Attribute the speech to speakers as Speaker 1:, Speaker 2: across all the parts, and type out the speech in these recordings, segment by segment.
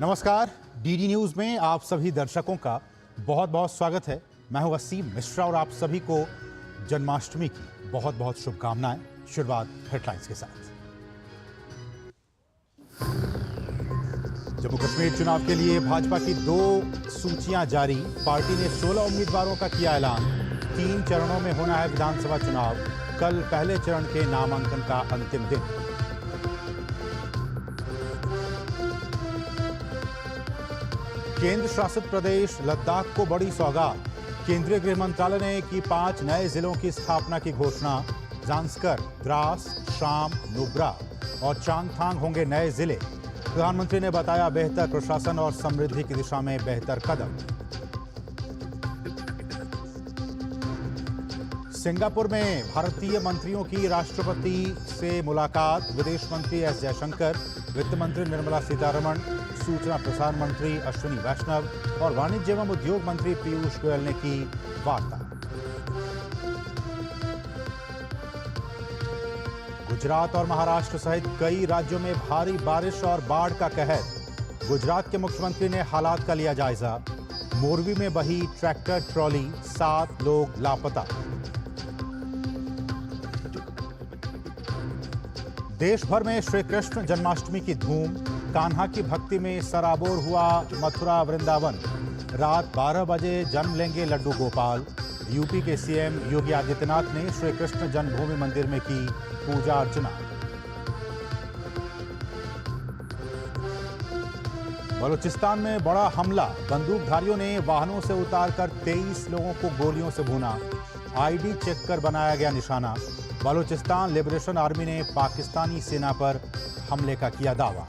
Speaker 1: नमस्कार, DD news में आप सभी दर्शकों का बहुत बहुत स्वागत है। मैं हूं वसीम मिश्रा और आप सभी को जन्माष्टमी की बहुत बहुत शुभकामनाएं। शुरुआत हेडलाइंस के साथ। जम्मू कश्मीर चुनाव के लिए भाजपा की 2 सूचियां जारी। पार्टी ने 16 उम्मीदवारों का किया ऐलान। 3 चरणों में होना है विधानसभा चुनाव। कल पहले चरण के नामांकन का अंतिम दिन। केंद्र शासित प्रदेश लद्दाख को बड़ी सौगात। केंद्रीय गृह मंत्रालय ने की 5 नए जिलों की स्थापना की घोषणा। जांस्कर, द्रास, शाम, नुब्रा और चांगथांग होंगे नए जिले। प्रधानमंत्री ने बताया बेहतर प्रशासन और समृद्धि की दिशा में बेहतर कदम। सिंगापुर में भारतीय मंत्रियों की राष्ट्रपति से मुलाकात। विदेश मंत्री एस जयशंकर, वित्त मंत्री निर्मला सीतारमण, सूचना प्रसारण मंत्री अश्विनी वैष्णव और वाणिज्य एवं उद्योग मंत्री पीयूष गोयल ने की वार्ता। गुजरात और महाराष्ट्र सहित कई राज्यों में भारी बारिश और बाढ़ का कहर। गुजरात के मुख्यमंत्री ने हालात का लिया जायजा। मोरबी में बही ट्रैक्टर ट्रॉली, 7 लोग लापता। देश भर में श्री कृष्ण जन्माष्टमी की धूम। कान्हा की भक्ति में सराबोर हुआ मथुरा वृंदावन। रात 12 बजे जन्म लेंगे लड्डू गोपाल। यूपी के सीएम योगी आदित्यनाथ ने श्री कृष्ण जन्मभूमि मंदिर में की पूजा अर्चना। बलूचिस्तान में बड़ा हमला। बंदूकधारियों ने वाहनों से उतारकर 23 लोगों को गोलियों से भूना। आईडी चेक कर बनाया गया निशाना। बलूचिस्तान लिबरेशन आर्मी ने पाकिस्तानी सेना पर हमले का किया दावा।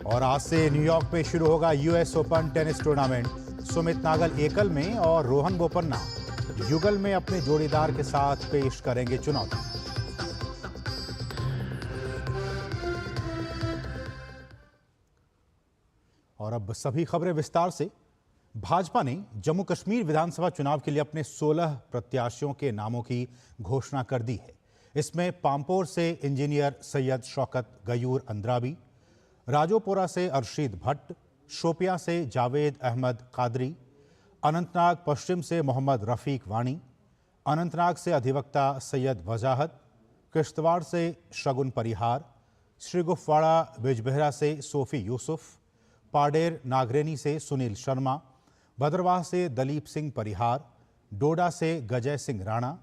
Speaker 1: और आज से न्यूयॉर्क में शुरू होगा US Open tennis tournament. Sumit Nagal एकल में और रोहन बोपन्ना युगल में अपने जोड़ीदार के साथ पेश करेंगे चुनौती। और अब सभी खबरें विस्तार से। भाजपा ने जम्मू कश्मीर विधानसभा चुनाव के लिए अपने 16 प्रत्याशियों के नामों की घोषणा कर दी है। इसमें पामपोर से इंजीनियर सैयद शौकत गयूर अंद्राबी, राजोपोरा से अरशीद भट्ट, शोपियां से जावेद अहमद कादरी, अनंतनाग पश्चिम से मोहम्मद रफीक वाणी, अनंतनाग से अधिवक्ता सैयद वजाहत, किश्तवाड़ से शगुन परिहार, श्रीगुफवाड़ा बिजबेहरा से सोफी यूसुफ, पाडेर नागरेनी से सुनील शर्मा, भद्रवाह से दलीप सिंह परिहार, डोडा से गजय सिंह राणा,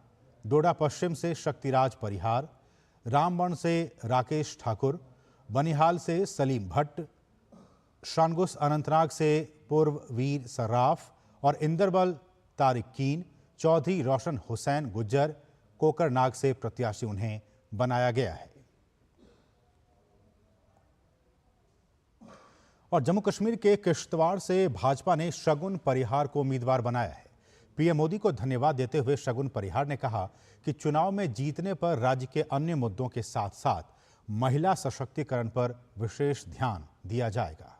Speaker 1: डोडा पश्चिम से शक्तिराज परिहार, रामबन से राकेश ठाकुर, बनिहाल से सलीम भट्ट, शानगुस अनंतनाग से पूर्व वीर सर्राफ और इंदरबल तारिक कीन, चौधरी रोशन हुसैन गुज्जर, कोकरनाग से प्रत्याशी उन्हें बनाया गया है। और जम्मू कश्मीर के किश्तवाड़ से भाजपा ने शगुन परिहार को उम्मीदवार बनाया है। पीएम मोदी को धन्यवाद देते हुए शगुन परिहार ने कहा कि चुनाव में जीतने पर राज्य के अन्य मुद्दों के साथ साथ महिला सशक्तिकरण पर विशेष ध्यान दिया जाएगा।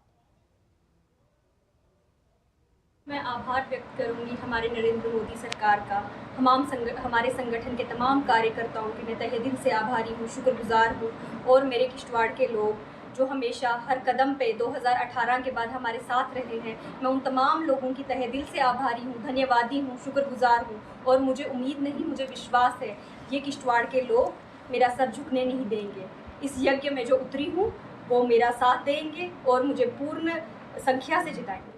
Speaker 2: मैं आभार व्यक्त करूंगी हमारे नरेंद्र मोदी सरकार का, हमारे संगठन के तमाम कार्यकर्ताओं की मैं तहे दिल से आभारी हूँ, शुक्रगुजार हूँ। और मेरे किश्तवाड़ के लोग जो हमेशा हर कदम पे 2018 के बाद हमारे साथ रहे हैं, मैं उन तमाम लोगों की तहे दिल से आभारी हूँ, धन्यवादी हूँ, शुक्रगुजार हूँ। और मुझे उम्मीद नहीं, मुझे विश्वास है ये किश्तवाड़ के लोग मेरा सर झुकने नहीं देंगे। इस यज्ञ में जो उतरी हूँ वो मेरा साथ देंगे और मुझे पूर्ण संख्या से जिताएंगे।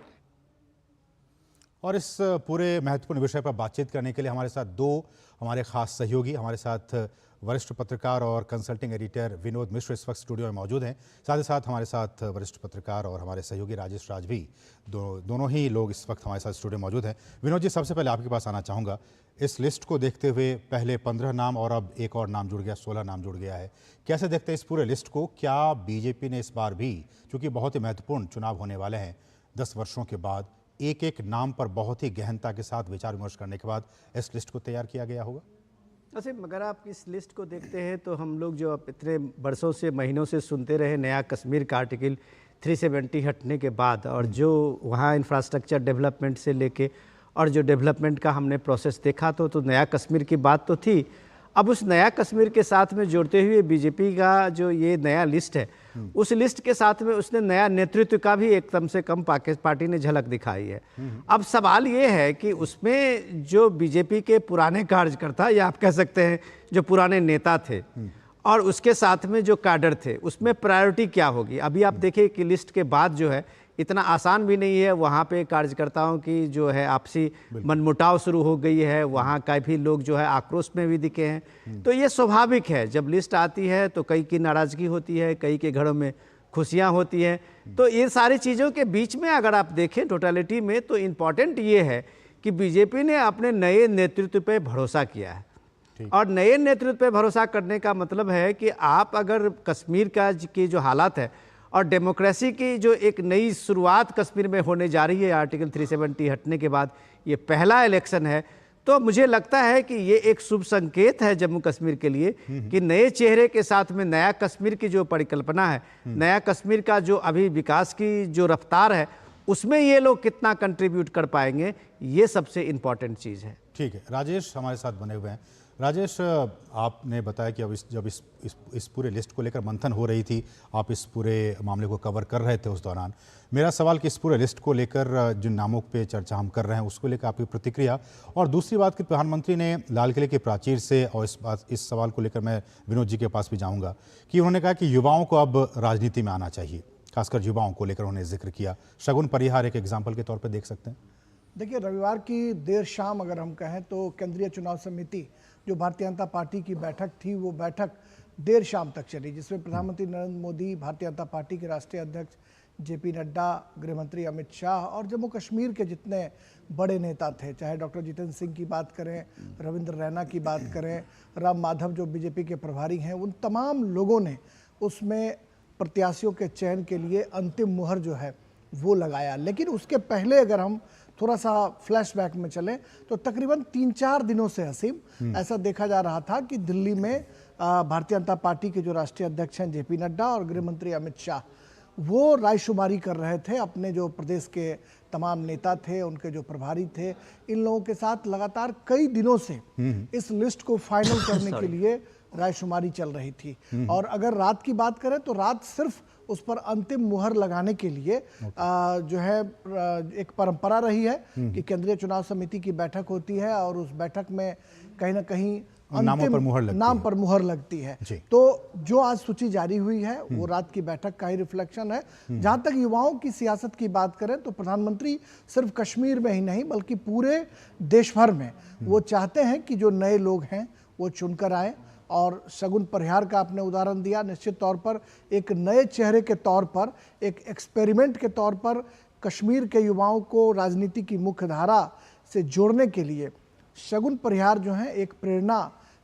Speaker 1: और इस पूरे महत्वपूर्ण विषय पर बातचीत करने के लिए हमारे साथ 2 हमारे खास सहयोगी, हमारे साथ वरिष्ठ पत्रकार और कंसल्टिंग एडिटर विनोद मिश्र इस वक्त स्टूडियो में मौजूद हैं। साथ ही साथ हमारे साथ वरिष्ठ पत्रकार और हमारे सहयोगी राजेश राज भी, दोनों ही लोग इस वक्त हमारे साथ स्टूडियो में मौजूद हैं। विनोद जी, सबसे पहले आपके पास आना चाहूँगा। इस लिस्ट को देखते हुए पहले 15 नाम और अब एक और नाम जुड़ गया, 16 नाम जुड़ गया है। कैसे देखते हैं इस पूरे लिस्ट को? क्या बीजेपी ने इस बार भी, चूँकि बहुत ही महत्वपूर्ण चुनाव होने वाले हैं 10 वर्षों के बाद, एक एक नाम पर बहुत ही गहनता के साथ विचार विमर्श करने के बाद इस लिस्ट को तैयार किया गया होगा?
Speaker 3: वैसे अगर आप इस लिस्ट को देखते हैं तो हम लोग जो अब इतने वर्षों से, महीनों से सुनते रहे, नया कश्मीर का आर्टिकल 370 हटने के बाद और जो वहाँ इंफ्रास्ट्रक्चर डेवलपमेंट से लेके और जो डेवलपमेंट का हमने प्रोसेस देखा तो नया कश्मीर की बात तो थी। अब उस नया कश्मीर के साथ में जोड़ते हुए बीजेपी का जो ये नया लिस्ट है, उस लिस्ट के साथ में उसने नया नेतृत्व का भी एक कम से कम पार्टी ने झलक दिखाई है। अब सवाल ये है कि उसमें जो बीजेपी के पुराने कार्यकर्ता या आप कह सकते हैं जो पुराने नेता थे और उसके साथ में जो कैडर थे, उसमें प्रायोरिटी क्या होगी। अभी आप देखिए कि लिस्ट के बाद जो है इतना आसान भी नहीं है, वहाँ पे कार्यकर्ताओं की जो है आपसी मनमुटाव शुरू हो गई है, वहाँ काफ़ी लोग जो है आक्रोश में भी दिखे हैं। तो ये स्वाभाविक है, जब लिस्ट आती है तो कई की नाराज़गी होती है, कई के घरों में खुशियाँ होती हैं। तो ये सारी चीज़ों के बीच में अगर आप देखें टोटलिटी में, तो इम्पॉर्टेंट ये है कि बीजेपी ने अपने नए नेतृत्व पे भरोसा किया है। और नए नेतृत्व पे भरोसा करने का मतलब है कि आप अगर कश्मीर का की जो हालात है और डेमोक्रेसी की जो एक नई शुरुआत कश्मीर में होने जा रही है आर्टिकल 370 हटने के बाद, ये पहला इलेक्शन है, तो मुझे लगता है कि ये एक शुभ संकेत है जम्मू कश्मीर के लिए कि नए चेहरे के साथ में नया कश्मीर की जो परिकल्पना है, नया कश्मीर का जो अभी विकास की जो रफ्तार है, उसमें ये लोग कितना कंट्रीब्यूट कर पाएंगे, ये सबसे इम्पॉर्टेंट चीज़ है।
Speaker 1: ठीक है, राजेश हमारे साथ बने हुए हैं। राजेश, आपने बताया कि अब जब इस पूरे लिस्ट को लेकर मंथन हो रही थी, आप इस पूरे मामले को कवर कर रहे थे उस दौरान। मेरा सवाल कि इस पूरे लिस्ट को लेकर जिन नामों पे चर्चा हम कर रहे हैं उसको लेकर आपकी प्रतिक्रिया, और दूसरी बात कि प्रधानमंत्री ने लाल किले के प्राचीर से, और इस सवाल को लेकर मैं विनोद जी के पास भी जाऊँगा, कि उन्होंने कहा कि युवाओं को अब राजनीति में आना चाहिए, खासकर युवाओं को लेकर उन्होंने जिक्र किया। शगुन परिहार एक एग्जाम्पल के तौर पर देख सकते हैं।
Speaker 4: देखिए, रविवार की देर शाम अगर हम कहें तो केंद्रीय चुनाव समिति जो भारतीय जनता पार्टी की बैठक थी, वो बैठक देर शाम तक चली, जिसमें प्रधानमंत्री नरेंद्र मोदी, भारतीय जनता पार्टी के राष्ट्रीय अध्यक्ष जेपी नड्डा, गृह मंत्री अमित शाह और जम्मू कश्मीर के जितने बड़े नेता थे, चाहे डॉक्टर जितेंद्र सिंह की बात करें, रविंद्र रैना की बात करें, राम माधव जो बीजेपी के प्रभारी हैं, उन तमाम लोगों ने उसमें प्रत्याशियों के चयन के लिए अंतिम मुहर जो है वो लगाया। लेकिन उसके पहले अगर हम थोड़ा सा फ्लैशबैक में चलें तो तकरीबन 3-4 दिनों से हसीम ऐसा देखा जा रहा था कि दिल्ली में भारतीय जनता पार्टी के जो राष्ट्रीय अध्यक्ष हैं जेपी नड्डा और गृह मंत्री अमित शाह, वो रायशुमारी कर रहे थे अपने जो प्रदेश के तमाम नेता थे, उनके जो प्रभारी थे, इन लोगों के साथ लगातार कई दिनों से इस लिस्ट को फाइनल करने के लिए रायशुमारी चल रही थी। और अगर रात की बात करें तो रात सिर्फ उस पर अंतिम मुहर लगाने के लिए जो है एक परंपरा रही है कि केंद्रीय चुनाव समिति की बैठक होती है और उस बैठक में कहीं ना कहीं
Speaker 1: नाम पर मुहर
Speaker 4: लगती है। तो जो आज सूची जारी हुई है वो रात की बैठक का ही रिफ्लेक्शन है। जहां तक युवाओं की सियासत की बात करें तो प्रधानमंत्री सिर्फ कश्मीर में ही नहीं बल्कि पूरे देश भर में वो चाहते हैं कि जो नए लोग हैं वो चुनकर आए। और शगुन परिहार का आपने उदाहरण दिया, निश्चित तौर पर एक नए चेहरे के तौर पर, एक एक्सपेरिमेंट के तौर पर कश्मीर के युवाओं को राजनीति की मुख्य धारा से जोड़ने के लिए शगुन परिहार जो हैं एक प्रेरणा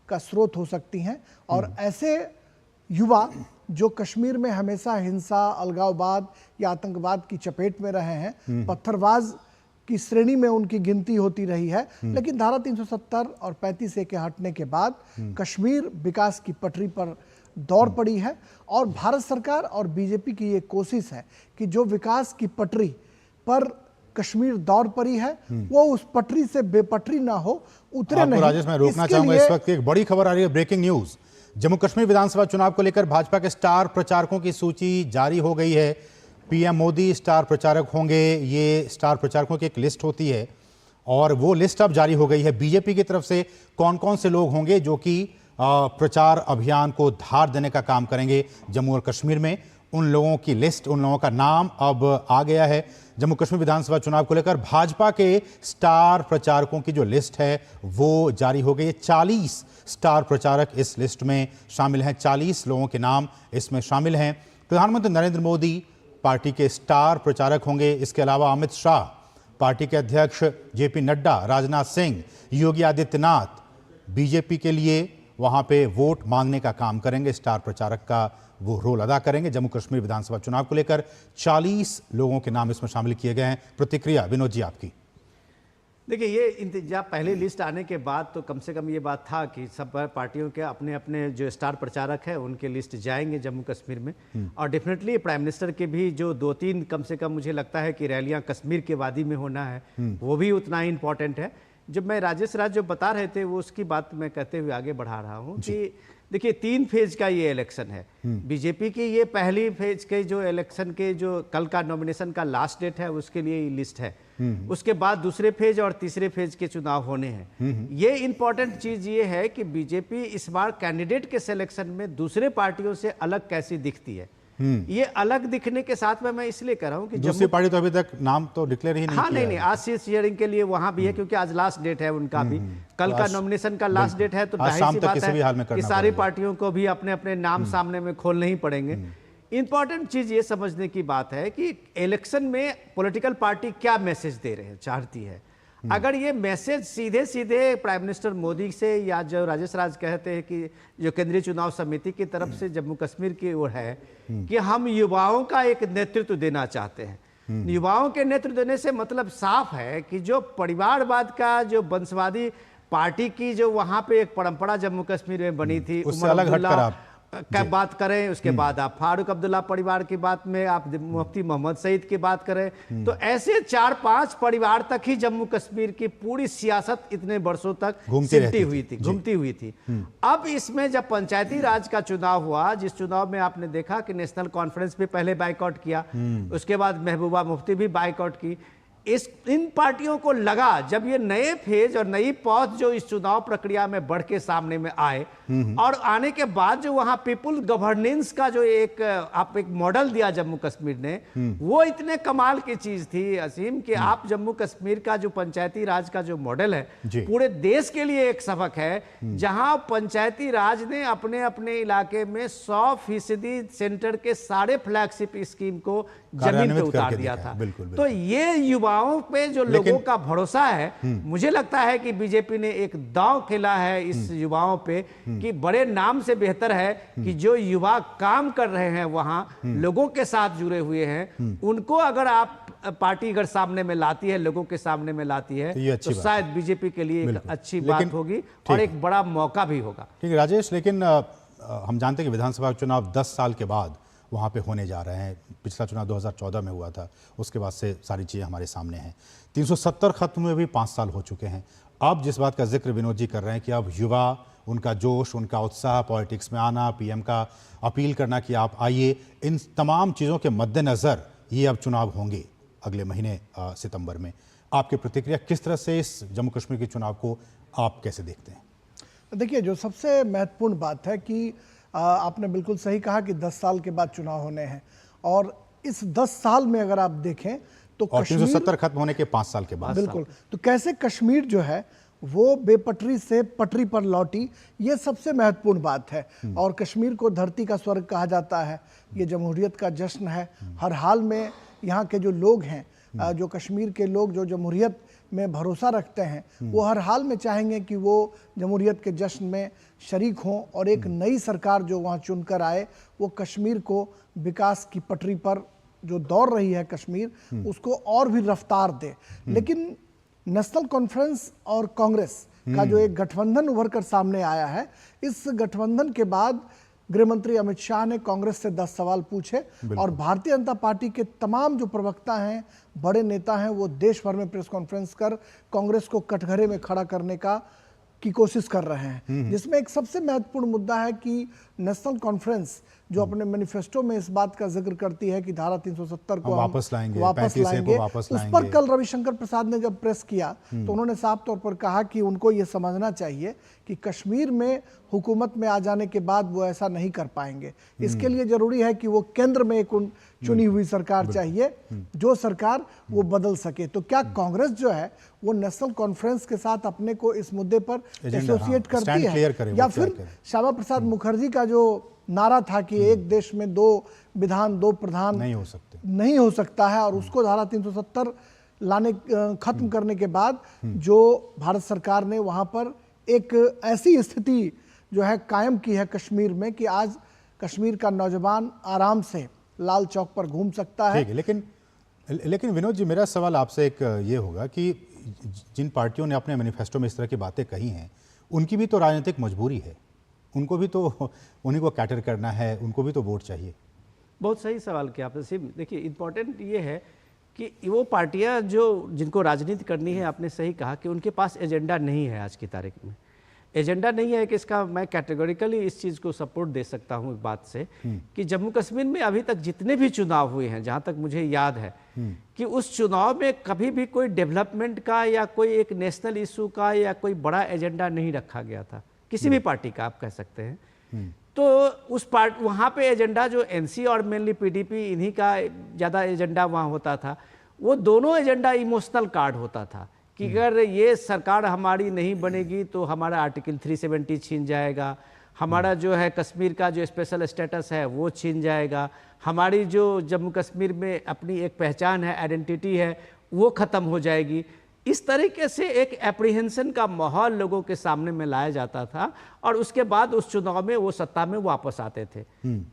Speaker 4: का स्रोत हो सकती हैं। और ऐसे युवा जो कश्मीर में हमेशा हिंसा, अलगाववाद या आतंकवाद की चपेट में रहे हैं, पत्थरबाज की श्रेणी में उनकी गिनती होती रही है, लेकिन धारा 370 और 35A के हटने के बाद कश्मीर विकास की पटरी पर दौड़ पड़ी है। और भारत सरकार और बीजेपी की ये कोशिश है कि जो विकास की पटरी पर कश्मीर दौड़ पड़ी है वो उस पटरी से बेपटरी ना हो, उतरे नहीं।
Speaker 1: राजेश, मैं रोकना चाहूंगा, इस वक्त एक बड़ी खबर आ रही है, ब्रेकिंग न्यूज। जम्मू कश्मीर विधानसभा चुनाव को लेकर भाजपा के स्टार प्रचारकों की सूची जारी हो गई है। पीएम मोदी स्टार प्रचारक होंगे, ये स्टार प्रचारकों की एक लिस्ट होती है और वो लिस्ट अब जारी हो गई है। बीजेपी की तरफ से कौन कौन से लोग होंगे जो कि प्रचार अभियान को धार देने का काम करेंगे जम्मू और कश्मीर में, उन लोगों की लिस्ट, उन लोगों का नाम अब आ गया है। जम्मू कश्मीर विधानसभा चुनाव को लेकर भाजपा के स्टार प्रचारकों की जो लिस्ट है वो जारी हो गई है। 40 स्टार प्रचारक इस लिस्ट में शामिल हैं, 40 लोगों के नाम इसमें शामिल हैं। प्रधानमंत्री नरेंद्र मोदी पार्टी के स्टार प्रचारक होंगे। इसके अलावा अमित शाह, पार्टी के अध्यक्ष जेपी नड्डा, राजनाथ सिंह, योगी आदित्यनाथ बीजेपी के लिए वहां पे वोट मांगने का काम करेंगे, स्टार प्रचारक का वो रोल अदा करेंगे। जम्मू कश्मीर विधानसभा चुनाव को लेकर 40 लोगों के नाम इसमें शामिल किए गए हैं। प्रतिक्रिया विनोद जी आपकी।
Speaker 3: देखिए, ये इंतजाम पहले लिस्ट आने के बाद तो कम से कम ये बात था कि सब पार्टियों के अपने अपने जो स्टार प्रचारक है उनके लिस्ट जाएंगे जम्मू कश्मीर में। और डेफिनेटली प्राइम मिनिस्टर के भी जो 2-3 कम से कम मुझे लगता है कि रैलियां कश्मीर के वादी में होना है वो भी उतना ही इम्पोर्टेंट है। जब मैं राजेश राज जो बता रहे थे वो उसकी बात मैं कहते हुए आगे बढ़ा रहा हूँ कि देखिए 3 फेज का ये इलेक्शन है। बीजेपी की ये पहली फेज के जो इलेक्शन के जो कल का नॉमिनेशन का लास्ट डेट है उसके लिए ये लिस्ट है। उसके बाद दूसरे फेज और तीसरे फेज के चुनाव होने हैं। ये इंपॉर्टेंट चीज ये है कि बीजेपी इस बार कैंडिडेट के सिलेक्शन में दूसरे पार्टियों से अलग कैसी दिखती है। ये अलग दिखने के साथ में मैं इसलिए कह रहा हूँ कि
Speaker 1: दूसरी पार्टी तो अभी तक नाम तो डिक्लेयर ही नहीं
Speaker 3: हाँ
Speaker 1: किया
Speaker 3: नहीं, आज सीट शेयरिंग के लिए वहां भी है क्योंकि आज लास्ट डेट है उनका भी। कल का नॉमिनेशन का लास्ट डेट है तो
Speaker 1: आज शाम तक किसी भी हाल में
Speaker 3: कि
Speaker 1: करना
Speaker 3: सारी
Speaker 1: पड़ेगा।
Speaker 3: पार्टियों को भी अपने अपने नाम सामने में खोलने ही पड़ेंगे। इंपॉर्टेंट चीज ये समझने की बात है कि इलेक्शन में पॉलिटिकल पार्टी क्या मैसेज दे रहे हैं चाहती है। अगर ये मैसेज सीधे सीधे प्राइम मिनिस्टर मोदी से या जो राजेश राज कहते हैं कि जो केंद्रीय चुनाव समिति की तरफ से जम्मू कश्मीर की ओर है कि हम युवाओं का एक नेतृत्व देना चाहते हैं। युवाओं के नेतृत्व देने से मतलब साफ है कि जो परिवारवाद का जो वंशवादी पार्टी की जो वहां पे एक परंपरा जम्मू कश्मीर में बनी थी,
Speaker 1: उससे अलग हटकर आप
Speaker 3: क्या बात करें, उसके बाद आप फारूक अब्दुल्ला परिवार की बात में आप मुफ्ती मोहम्मद सईद की बात करें तो ऐसे 4-5 परिवार तक ही जम्मू कश्मीर की पूरी सियासत इतने वर्षों तक घूमती हुई थी। अब इसमें जब पंचायती राज का चुनाव हुआ, जिस चुनाव में आपने देखा कि नेशनल कॉन्फ्रेंस भी पहले बाइकआउट किया, उसके बाद महबूबा मुफ्ती भी बाइकआउट की। इन पार्टियों को लगा जब ये नए फेज और नई पौध जो इस चुनाव प्रक्रिया में बढ़ के सामने में आए और आने के बाद जो वहां पीपुल गवर्नेंस का जो एक मॉडल दिया जम्मू कश्मीर ने, वो इतने कमाल की चीज थी असीम कि आप जम्मू कश्मीर का जो पंचायती राज का जो मॉडल है पूरे देश के लिए एक सबक है, जहां पंचायती राज ने अपने अपने इलाके में 100% सेंटर के सारे फ्लैगशिप स्कीम को जमीन पे उतार दिया था। तो ये युवाओं पे जो लोगों का भरोसा है, मुझे लगता है कि बीजेपी ने एक दांव खेला है इस युवाओं पे कि बड़े नाम से बेहतर है कि जो युवा काम कर रहे हैं वहां लोगों के साथ जुड़े हुए हैं, उनको अगर आप पार्टी अगर सामने में लाती है, लोगों के सामने में लाती है तो शायद बीजेपी के लिए एक अच्छी बात होगी और एक बड़ा मौका भी होगा।
Speaker 1: ठीक है राजेश, लेकिन हम जानते हैं कि विधानसभा चुनाव 10 साल के बाद वहाँ पे होने जा रहे हैं। पिछला चुनाव 2014 में हुआ था, उसके बाद से सारी चीज़ें हमारे सामने हैं। 370 खत्म हुए भी 5 साल हो चुके हैं। अब जिस बात का जिक्र विनोद जी कर रहे हैं कि अब युवा, उनका जोश, उनका उत्साह, पॉलिटिक्स में आना, पीएम का अपील करना कि आप आइए, इन तमाम चीज़ों के मद्देनज़र ये अब चुनाव होंगे अगले महीने सितंबर में। आपकी प्रतिक्रिया किस तरह से इस जम्मू कश्मीर के चुनाव को आप कैसे देखते हैं?
Speaker 4: देखिए, जो सबसे महत्वपूर्ण बात है कि आपने बिल्कुल सही कहा कि 10 साल के बाद चुनाव होने हैं और इस 10 साल में अगर आप देखें तो
Speaker 1: और 370 खत्म होने के 5 साल के बाद
Speaker 4: बिल्कुल, तो कैसे कश्मीर जो है वो बेपटरी से पटरी पर लौटी, ये सबसे महत्वपूर्ण बात है। और कश्मीर को धरती का स्वर्ग कहा जाता है, ये जमहूरियत का जश्न है। हर हाल में यहाँ के जो लोग हैं, जो कश्मीर के लोग जो जमहूरियत में भरोसा रखते हैं, वो हर हाल में चाहेंगे कि वो जमहूरियत के जश्न में शरीक हों और एक नई सरकार जो वहाँ चुनकर आए वो कश्मीर को विकास की पटरी पर जो दौड़ रही है कश्मीर, उसको और भी रफ्तार दे। लेकिन नेशनल कॉन्फ्रेंस और कांग्रेस का जो एक गठबंधन उभर कर सामने आया है, इस गठबंधन के बाद गृह मंत्री अमित शाह ने कांग्रेस से 10 सवाल पूछे और भारतीय जनता पार्टी के तमाम जो प्रवक्ता हैं, बड़े नेता हैं, वो देश भर में प्रेस कॉन्फ्रेंस कर कांग्रेस को कटघरे में खड़ा करने की कोशिश कर रहे हैं। जिसमें एक सबसे महत्वपूर्ण मुद्दा है कि नेशनल कॉन्फ्रेंस जो अपने मैनिफेस्टो में इस बात का जिक्र करती है कि धारा 370 को
Speaker 1: वापस लाएंगे,
Speaker 4: उस पर कल रविशंकर प्रसाद ने जब प्रेस किया तो उन्होंने साफ तौर पर कहा कि उनको ये समझना चाहिए कि कश्मीर में हुकूमत में आ जाने के बाद वो ऐसा नहीं कर पाएंगे। इसके लिए जरूरी है कि वो केंद्र में एक चुनी हुई सरकार चाहिए, जो सरकार वो बदल सके। तो क्या कांग्रेस जो है वो नेशनल कॉन्फ्रेंस के साथ अपने को इस मुद्दे पर एसोसिएट करती है, या फिर श्यामा प्रसाद मुखर्जी का जो नारा था कि एक देश में 2 विधान 2 प्रधान नहीं हो सकता है, और उसको धारा 370 लाने खत्म करने के बाद जो भारत सरकार ने वहां पर एक ऐसी स्थिति जो है कायम की है कश्मीर में कि आज कश्मीर का नौजवान आराम से लाल चौक पर घूम सकता है।
Speaker 1: लेकिन विनोद जी, मेरा सवाल आपसे एक ये होगा कि जिन पार्टियों ने अपने मैनिफेस्टो में इस तरह की बातें कही हैं, उनकी भी तो राजनीतिक मजबूरी है, उनको भी तो उन्हीं को कैटर करना है, उनको भी तो वोट चाहिए।
Speaker 3: बहुत सही सवाल किया आपने। देखिए, इंपॉर्टेंट ये है कि वो पार्टियां जो जिनको राजनीति करनी है, आपने सही कहा कि उनके पास एजेंडा नहीं है। आज की तारीख में एजेंडा नहीं है कि इसका मैं कैटेगोरिकली इस चीज़ को सपोर्ट दे सकता हूँ इस बात से कि जम्मू कश्मीर में अभी तक जितने भी चुनाव हुए हैं, जहाँ तक मुझे याद है कि उस चुनाव में कभी भी कोई डेवलपमेंट का या कोई एक नेशनल इशू का या कोई बड़ा एजेंडा नहीं रखा गया था, किसी भी पार्टी का आप कह सकते हैं। तो उस वहाँ पे एजेंडा जो एनसी और मेनली पीडीपी, इन्हीं का ज़्यादा एजेंडा वहाँ होता था। वो दोनों एजेंडा इमोशनल कार्ड होता था कि अगर ये सरकार हमारी नहीं बनेगी तो हमारा आर्टिकल 370 छीन जाएगा, हमारा जो है कश्मीर का जो स्पेशल स्टेटस है वो छीन जाएगा, हमारी जो जम्मू कश्मीर में अपनी एक पहचान है, आइडेंटिटी है, वो ख़त्म हो जाएगी। इस तरीके से एक एप्रीहेंशन का माहौल लोगों के सामने में लाया जाता था और उसके बाद उस चुनाव में वो सत्ता में वापस आते थे।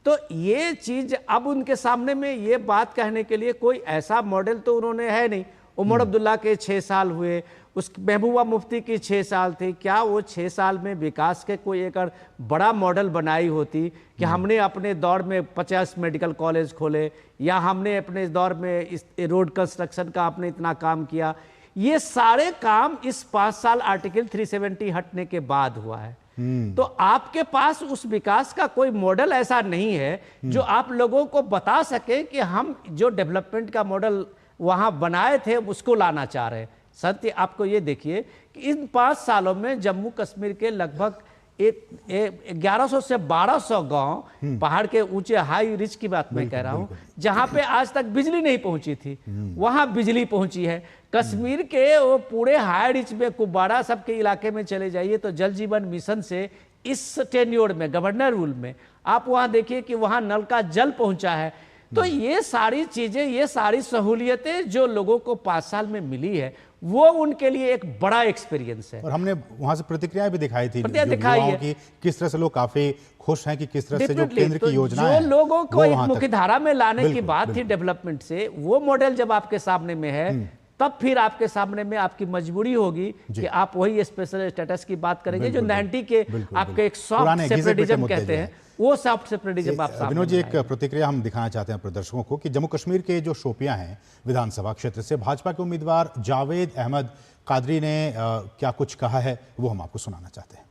Speaker 3: तो ये चीज़ अब उनके सामने में ये बात कहने के लिए कोई ऐसा मॉडल तो उन्होंने है नहीं। उमर अब्दुल्ला के 6 साल हुए, उस महबूबा मुफ्ती की 6 साल थे, क्या वो 6 साल में विकास के कोई एक बड़ा मॉडल बनाई होती कि हमने अपने दौर में 50 मेडिकल कॉलेज खोले या हमने अपने दौर में इस रोड कंस्ट्रक्शन का आपने इतना काम किया। ये सारे काम इस 5 साल आर्टिकल 370 हटने के बाद हुआ है। तो आपके पास उस विकास का कोई मॉडल ऐसा नहीं है जो आप लोगों को बता सके कि हम जो डेवलपमेंट का मॉडल वहां बनाए थे उसको लाना चाह रहे हैं। सत्य आपको ये देखिए कि इन 5 सालों में जम्मू कश्मीर के लगभग 1100 से 1200 गांव, पहाड़ के ऊंचे हाई रिच की बात मैं कह रहा हूं, जहां पे आज तक बिजली नहीं पहुंची थी, वहां बिजली पहुंची है। कश्मीर के वो पूरे हाई रिच में कुपवाड़ा सबके इलाके में चले जाइए तो जल जीवन मिशन से इस टेन्योर में, गवर्नर रूल में, आप वहां देखिए कि वहां नल का जल पहुंचा है। तो ये सारी चीजें, ये सारी सहूलियतें जो लोगों को 5 साल में मिली है, वो उनके लिए एक बड़ा एक्सपीरियंस है।
Speaker 1: और हमने वहां से प्रतिक्रियाएं भी दिखाई थी
Speaker 3: दिखाई है
Speaker 1: कि किस तरह से लोग काफी खुश हैं कि किस तरह से जो केंद्र की योजना
Speaker 3: जो लोगों को एक मुख्यधारा में लाने की बात थी डेवलपमेंट से, वो मॉडल जब आपके सामने में है तब फिर आपके सामने में आपकी मजबूरी होगी कि आप वही स्पेशल स्टेटस की बात करेंगे जो 90 के आपके एक सॉफ्ट सेपरेटिज्म कहते हैं, वो सॉफ्ट सेपरेटिज्म आप सामने।
Speaker 1: विनोद जी, एक प्रतिक्रिया हम दिखाना चाहते हैं प्रदर्शकों को कि जम्मू कश्मीर के जो शोपियां हैं विधानसभा क्षेत्र से, भाजपा के उम्मीदवार जावेद अहमद कादरी ने क्या कुछ कहा है वो हम आपको सुनाना चाहते हैं।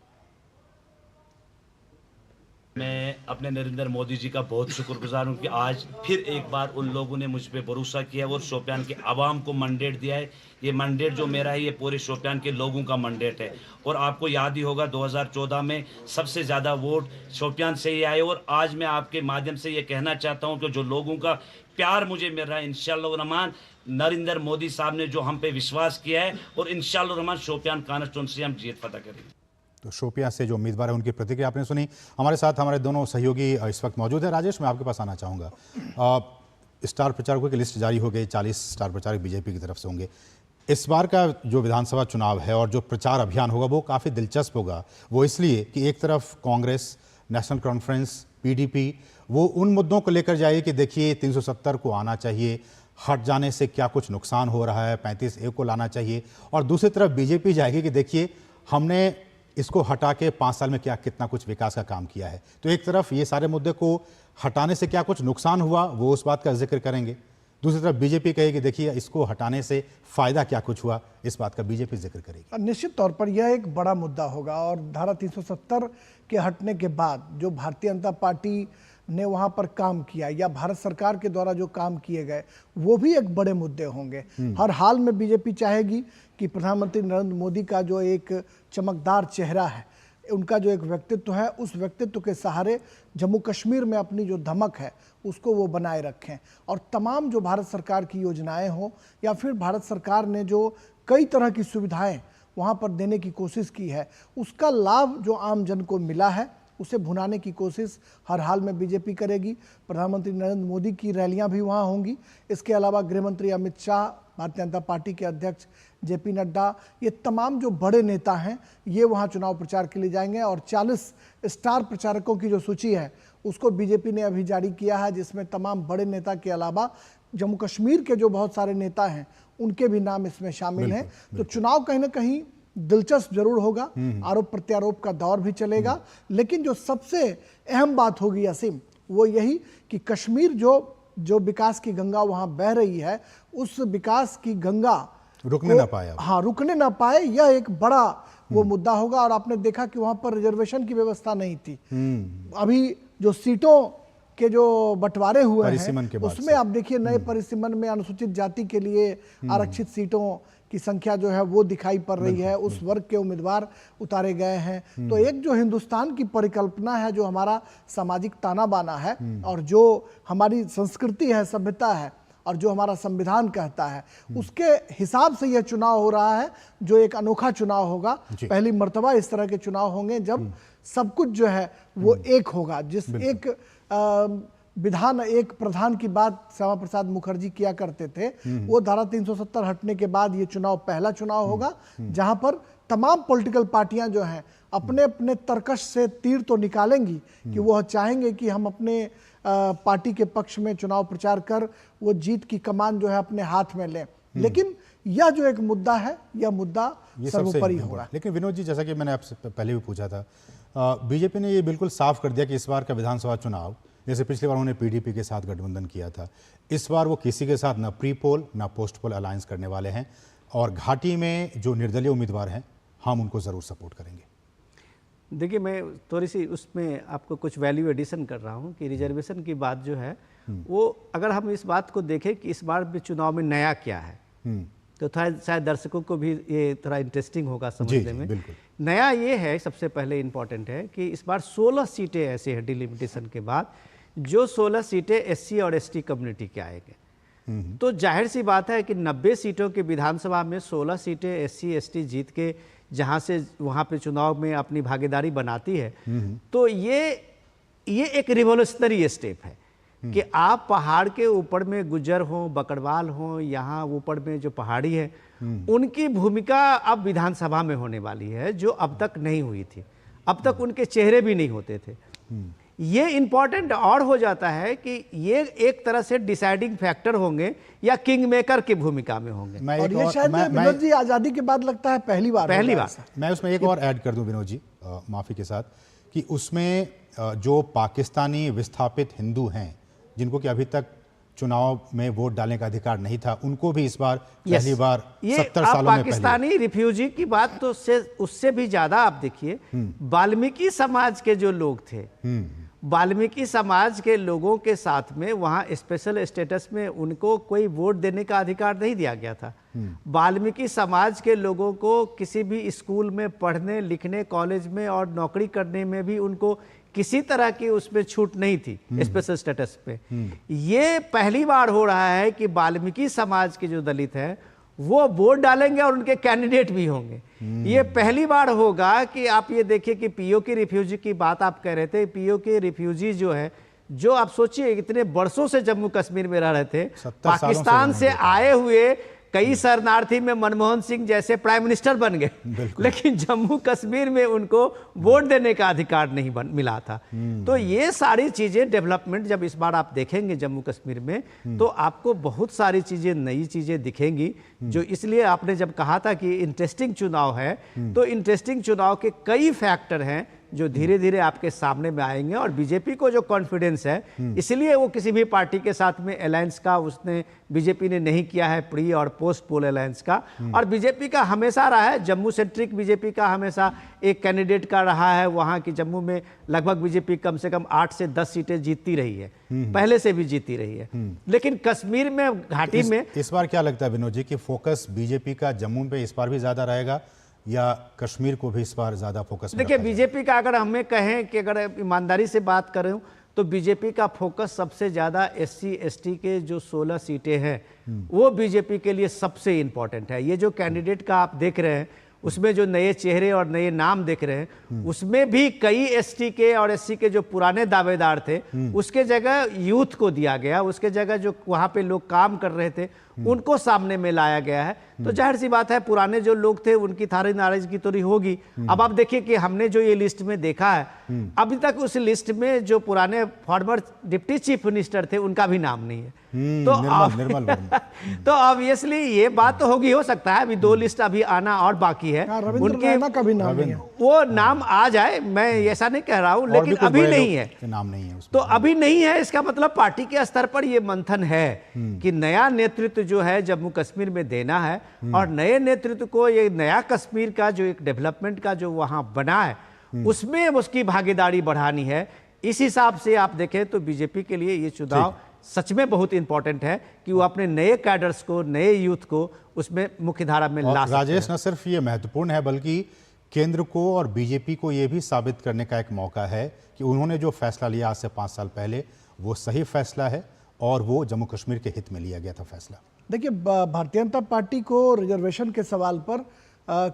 Speaker 5: मैं अपने नरेंद्र मोदी जी का बहुत शुक्रगुजार हूँ कि आज फिर एक बार उन लोगों ने मुझ पर भरोसा किया और शोपियान के आवाम को मैंडेट दिया है। ये मैंडेट जो मेरा है ये पूरे शोपियान के लोगों का मैंडेट है। और आपको याद ही होगा 2014 में सबसे ज़्यादा वोट शोपियान से ही आए। और आज मैं आपके माध्यम से ये कहना चाहता हूँ कि जो लोगों का प्यार मुझे मिल रहा है, इंशाअल्लाह रहमान नरेंद्र मोदी साहब ने जो हम पे विश्वास किया है, और इंशाअल्लाह रहमान शोपियान कॉन्स्टिट्यूंसी हम जीत फतह करेंगे।
Speaker 1: तो शोपियां से जो उम्मीदवार है उनकी प्रतिक्रिया आपने सुनी। हमारे साथ हमारे दोनों सहयोगी इस वक्त मौजूद हैं। राजेश, मैं आपके पास आना चाहूँगा। स्टार प्रचारकों की लिस्ट जारी हो गई, 40 स्टार प्रचारक बीजेपी की तरफ से होंगे। इस बार का जो विधानसभा चुनाव है और जो प्रचार अभियान होगा वो काफ़ी दिलचस्प होगा। वो इसलिए कि एक तरफ कांग्रेस, नेशनल कॉन्फ्रेंस, पीडीपी वो उन मुद्दों को लेकर जाएगी कि देखिए 370 को आना चाहिए, हट जाने से क्या कुछ नुकसान हो रहा है, 35A को लाना चाहिए। और दूसरी तरफ बीजेपी जाएगी कि देखिए हमने इसको हटा के 5 साल में क्या कितना कुछ विकास का काम किया है। तो एक तरफ ये सारे मुद्दे को हटाने से क्या कुछ नुकसान हुआ वो उस बात का जिक्र करेंगे, दूसरी तरफ बीजेपी कहेगी देखिए इसको हटाने से फायदा क्या कुछ हुआ, इस बात का बीजेपी जिक्र करेगी।
Speaker 4: निश्चित तौर पर यह एक बड़ा मुद्दा होगा और धारा 370 के हटने के बाद जो भारतीय जनता पार्टी ने वहां पर काम किया या भारत सरकार के द्वारा जो काम किए गए वो भी एक बड़े मुद्दे होंगे। हर हाल में बीजेपी चाहेगी कि प्रधानमंत्री नरेंद्र मोदी का जो एक चमकदार चेहरा है, उनका जो एक व्यक्तित्व है, उस व्यक्तित्व के सहारे जम्मू कश्मीर में अपनी जो धमक है उसको वो बनाए रखें। और तमाम जो भारत सरकार की योजनाएं हो या फिर भारत सरकार ने जो कई तरह की सुविधाएं वहाँ पर देने की कोशिश की है, उसका लाभ जो आम जन को मिला है उसे भुनाने की कोशिश हर हाल में बीजेपी करेगी। प्रधानमंत्री नरेंद्र मोदी की रैलियां भी वहां होंगी। इसके अलावा गृहमंत्री अमित शाह, भारतीय जनता पार्टी के अध्यक्ष जेपी नड्डा, ये तमाम जो बड़े नेता हैं ये वहां चुनाव प्रचार के लिए जाएंगे। और 40 स्टार प्रचारकों की जो सूची है उसको बीजेपी ने अभी जारी किया है, जिसमें तमाम बड़े नेता के अलावा जम्मू कश्मीर के जो बहुत सारे नेता हैं उनके भी नाम इसमें शामिल हैं। तो चुनाव कहीं ना कहीं दिलचस्प जरूर होगा, आरोप प्रत्यारोप का दौर भी चलेगा, लेकिन जो सबसे अहम बात होगी असीम वो यही कि कश्मीर जो विकास की गंगा वहां बह रही है उस विकास की गंगा
Speaker 1: रुकने ना पाया।
Speaker 4: हाँ, रुकने ना पाए, यह एक बड़ा वो मुद्दा होगा। और आपने देखा कि वहां पर रिजर्वेशन की व्यवस्था नहीं थी। अभी जो सीटों के जो बंटवारे हुए हैं उसमें आप देखिए नए परिसीमन में अनुसूचित जाति के लिए आरक्षित सीटों की संख्या जो है वो दिखाई पड़ रही है, उस वर्ग के उम्मीदवार उतारे गए हैं। तो एक जो हिंदुस्तान की परिकल्पना है, जो हमारा सामाजिक ताना बाना है और जो हमारी संस्कृति है, सभ्यता है और जो हमारा संविधान कहता है, उसके हिसाब से यह चुनाव हो रहा है, जो एक अनोखा चुनाव होगा। पहली मर्तबा इस तरह के चुनाव होंगे जब सब कुछ जो है वो एक होगा। जिस एक विधान एक प्रधान की बात श्यामा प्रसाद मुखर्जी किया करते थे, वो धारा 370 हटने के बाद ये चुनाव पहला चुनाव होगा जहां पर तमाम पॉलिटिकल पार्टियां जो हैं अपने अपने तर्कश से तीर तो निकालेंगी कि वो चाहेंगे कि हम अपने पार्टी के पक्ष में चुनाव प्रचार कर वो जीत की कमान जो है अपने हाथ में लें। लेकिन यह जो एक मुद्दा है, यह मुद्दा सर्वोपरि होगा।
Speaker 1: लेकिन विनोद जी, जैसा कि मैंने आपसे पहले भी पूछा था, बीजेपी ने ये बिल्कुल साफ कर दिया कि इस बार का विधानसभा चुनाव, जैसे पिछली बार उन्होंने पीडीपी के साथ गठबंधन किया था, इस बार वो किसी के साथ ना प्री पोल ना पोस्ट पोल अलायंस करने वाले हैं। और घाटी में जो निर्दलीय उम्मीदवार हैं, हम उनको ज़रूर सपोर्ट करेंगे।
Speaker 3: देखिए, मैं थोड़ी सी उसमें आपको कुछ वैल्यू एडिशन कर रहा हूँ कि रिजर्वेशन की बात जो है वो, अगर हम इस बात को देखें कि इस बार भी चुनाव में नया क्या है, तो थोड़ा शायद दर्शकों को भी ये थोड़ा इंटरेस्टिंग होगा समझने में। नया ये है, सबसे पहले इम्पॉर्टेंट है कि इस बार 16 सीटें ऐसे हैं डिलिमिटेशन के बाद, जो 16 सीटें एससी और एसटी कम्युनिटी के आएंगे। तो जाहिर सी बात है कि 90 सीटों के विधानसभा में 16 सीटें एससी एसटी जीत के जहाँ से वहाँ पे चुनाव में अपनी भागीदारी बनाती है, तो ये एक रिवोल्यूशनरी स्टेप है कि आप पहाड़ के ऊपर में गुज्जर हों, बकरवाल हों, यहाँ ऊपर में जो पहाड़ी है, उनकी भूमिका अब विधानसभा में होने वाली है, जो अब तक नहीं हुई थी। अब तक उनके चेहरे भी नहीं होते थे। ये इम्पॉर्टेंट और हो जाता है कि ये एक तरह से डिसाइडिंग फैक्टर होंगे या किंग मेकर की भूमिका में होंगे।
Speaker 4: और ये शायद विनोद जी आज़ादी के बाद लगता है पहली बार
Speaker 1: मैं उसमें एक और ऐड कर दूं विनोद जी, माफ़ी के साथ, कि उसमें जो पाकिस्तानी विस्थापित हिंदू हैं जिनको कि अभी तक चुनाव में वोट डालने का अधिकार नहीं था, उनको भी इस बार पहली बार 70 सालों में
Speaker 3: पाकिस्तानी रिफ्यूजी की बात तो उससे भी ज्यादा आप देखिए, वाल्मीकि समाज के जो लोग थे, वाल्मीकि समाज के लोगों के साथ में वहाँ स्पेशल स्टेटस में उनको कोई वोट देने का अधिकार नहीं दिया गया था। वाल्मीकि समाज के लोगों को किसी भी स्कूल में पढ़ने लिखने, कॉलेज में और नौकरी करने में भी उनको किसी तरह की उसमें छूट नहीं थी स्पेशल स्टेटस पे। ये पहली बार हो रहा है कि वाल्मीकि समाज के जो दलित हैं वो वोट डालेंगे और उनके कैंडिडेट भी होंगे। ये पहली बार होगा कि आप ये देखिए कि पीओके रिफ्यूजी की बात आप कह रहे थे, पीओके रिफ्यूजी जो है, जो आप सोचिए इतने बरसों से जम्मू कश्मीर में रह रहे थे, पाकिस्तान से आए हुए कई शरणार्थी में मनमोहन सिंह जैसे प्राइम मिनिस्टर बन गए, लेकिन जम्मू कश्मीर में उनको वोट देने का अधिकार नहीं मिला था। तो ये सारी चीजें डेवलपमेंट जब इस बार आप देखेंगे जम्मू कश्मीर में, तो आपको बहुत सारी चीजें, नई चीजें दिखेंगी। जो इसलिए आपने जब कहा था कि इंटरेस्टिंग चुनाव है, तो इंटरेस्टिंग चुनाव के कई फैक्टर हैं जो धीरे धीरे आपके सामने में आएंगे। और बीजेपी को जो कॉन्फिडेंस है, इसलिए वो किसी भी पार्टी के साथ में अलायंस का बीजेपी ने नहीं किया है, प्री और पोस्ट पोल अलायंस का। और बीजेपी का हमेशा रहा है, जम्मू सेंट्रिक बीजेपी का हमेशा एक कैंडिडेट का रहा है वहाँ की। जम्मू में लगभग बीजेपी कम से कम 8 से 10 सीटें जीतती रही है, पहले से भी जीती रही है। लेकिन कश्मीर में, घाटी में
Speaker 1: इस बार क्या लगता है विनोद जी कि फोकस बीजेपी का जम्मू पे इस बार भी ज्यादा रहेगा या कश्मीर को भी इस बार ज्यादा फोकस?
Speaker 3: देखिए, बीजेपी का अगर हमें कहें कि अगर ईमानदारी से बात करें तो बीजेपी का फोकस सबसे ज्यादा एससी एसटी के जो 16 सीटें हैं वो बीजेपी के लिए सबसे इंपॉर्टेंट है। ये जो कैंडिडेट का आप देख रहे हैं, उसमें जो नए चेहरे और नए नाम देख रहे हैं, उसमें भी कई एसटी के और एससी के जो पुराने दावेदार थे, उसके जगह यूथ को दिया गया, उसके जगह जो वहाँ पे लोग काम कर रहे थे उनको सामने में लाया गया है। तो जाहिर सी बात है, पुराने जो लोग थे उनकी थारी नाराजगी तो नहीं होगी। अब आप देखिए कि हमने जो ये लिस्ट में देखा है, अभी तक उस लिस्ट में जो पुराने फॉर्मर डिप्टी चीफ मिनिस्टर थे उनका भी नाम नहीं है। तो ऑब्वियसली ये बात तो होगी, हो सकता है अभी 2 लिस्ट अभी आना और बाकी है,
Speaker 4: उनके कभी नाम नहीं है।
Speaker 3: वो नाम आ जाए, मैं ऐसा नहीं कह रहा हूँ, लेकिन अभी नहीं है,
Speaker 1: नाम नहीं है।
Speaker 3: तो अभी नहीं है, इसका मतलब पार्टी के स्तर पर ये मंथन है कि नया नेतृत्व जो है जम्मू कश्मीर में देना है और नए नेतृत्व को ये नया कश्मीर का जो एक डेवलपमेंट का जो वहाँ बना है उसमें उसकी भागीदारी बढ़ानी है। इस हिसाब से आप देखें तो बीजेपी के लिए ये चुनाव सच में बहुत इंपॉर्टेंट है कि वो अपने नए कैडर्स को, नए यूथ को उसमें मुख्यधारा में ला सकते
Speaker 1: राजेश,
Speaker 3: हैं।
Speaker 1: न सिर्फ ये महत्वपूर्ण है बल्कि केंद्र को और बीजेपी को ये भी साबित करने का एक मौका है कि उन्होंने जो फैसला लिया आज से 5 साल पहले वो सही फैसला है और वो जम्मू कश्मीर के हित में लिया गया था फैसला।
Speaker 4: देखिए, भारतीय जनता पार्टी को रिजर्वेशन के सवाल पर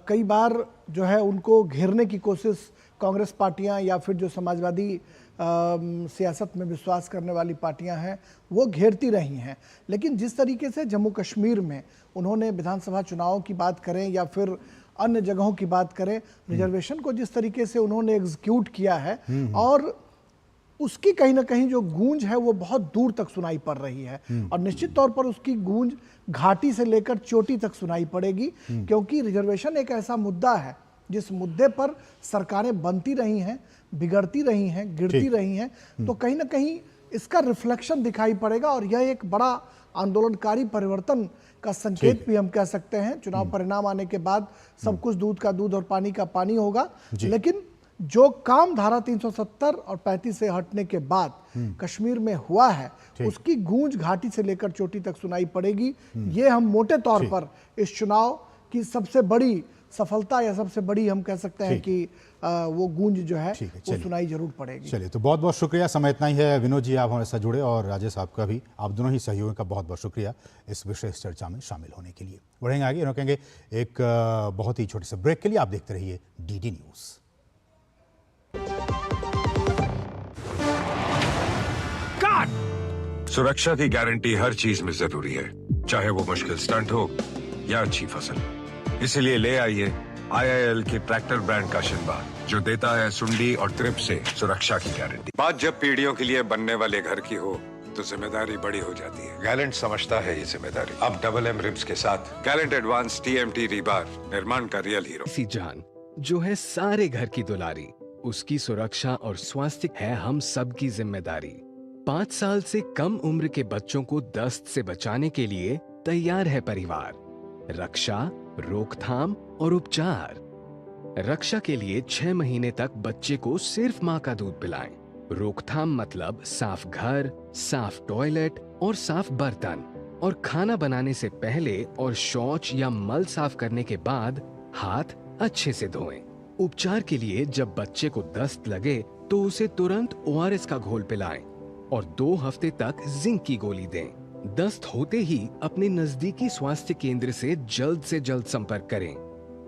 Speaker 4: कई बार जो है उनको घेरने की कोशिश कांग्रेस पार्टियां या फिर जो समाजवादी सियासत में विश्वास करने वाली पार्टियां हैं वो घेरती रही हैं। लेकिन जिस तरीके से जम्मू कश्मीर में उन्होंने विधानसभा चुनावों की बात करें या फिर अन्य जगहों की बात करें, रिजर्वेशन को जिस तरीके से उन्होंने एग्जीक्यूट किया है और उसकी कहीं ना कहीं जो गूंज है वो बहुत दूर तक सुनाई पड़ रही है और निश्चित तौर पर उसकी गूंज घाटी से लेकर चोटी तक सुनाई पड़ेगी, क्योंकि रिजर्वेशन एक ऐसा मुद्दा है जिस मुद्दे पर सरकारें बनती रही हैं, बिगड़ती रही हैं, गिरती रही हैं, तो कहीं ना कहीं इसका रिफ्लेक्शन दिखाई पड़ेगा और यह एक बड़ा आंदोलनकारी परिवर्तन का संकेत भी हम कह सकते हैं। चुनाव परिणाम आने के बाद सब कुछ दूध का दूध और पानी का पानी होगा, लेकिन जो काम धारा 370 और 35 से हटने के बाद कश्मीर में हुआ है उसकी गूंज घाटी से लेकर चोटी तक सुनाई पड़ेगी। ये हम मोटे तौर पर इस चुनाव की सबसे बड़ी सफलता या सबसे बड़ी हम कह सकते हैं कि वो गूंज जो है वो सुनाई जरूर पड़ेगी।
Speaker 1: चलिए, तो बहुत बहुत शुक्रिया। समय इतना ही है। विनोद जी, आप हमारे साथ जुड़े और राजेश साहब का भी, आप दोनों ही सहयोगियों का बहुत बहुत शुक्रिया इस विशेष चर्चा में शामिल होने के लिए। बढ़ेंगे आगे, रोकेंगे एक बहुत ही छोटे से ब्रेक के लिए। आप देखते रहिए डीडी न्यूज।
Speaker 6: सुरक्षा की गारंटी हर चीज में जरूरी है, चाहे वो मुश्किल स्टंट हो या अच्छी फसल। इसीलिए ले आइए IIL के ट्रैक्टर ब्रांड का शिनबा, जो देता है सुंडी और ट्रिप से सुरक्षा की गारंटी। बात जब पीढ़ियों के लिए बनने वाले घर की हो तो जिम्मेदारी बड़ी हो जाती है। गैलेंट समझता है ये जिम्मेदारी। अब डबल M रिब्स के साथ गैलेंट एडवांस TMT रीबार, निर्माण का रियल हीरो।
Speaker 7: ऐसी जान जो है सारे घर की दुलारी, उसकी सुरक्षा और स्वास्थ्य है हम सब की जिम्मेदारी। 5 साल से कम उम्र के बच्चों को दस्त से बचाने के लिए तैयार है परिवार। रक्षा, रोकथाम और उपचार। रक्षा के लिए 6 महीने तक बच्चे को सिर्फ माँ का दूध पिलाएं। रोकथाम मतलब साफ घर, साफ टॉयलेट और साफ बर्तन, और खाना बनाने से पहले और शौच या मल साफ करने के बाद हाथ अच्छे से धोएं। उपचार के लिए जब बच्चे को दस्त लगे तो उसे तुरंत ORS का घोल पिलाएं और 2 हफ्ते तक जिंक की गोली दें। दस्त होते ही अपने नजदीकी स्वास्थ्य केंद्र से जल्द संपर्क करें।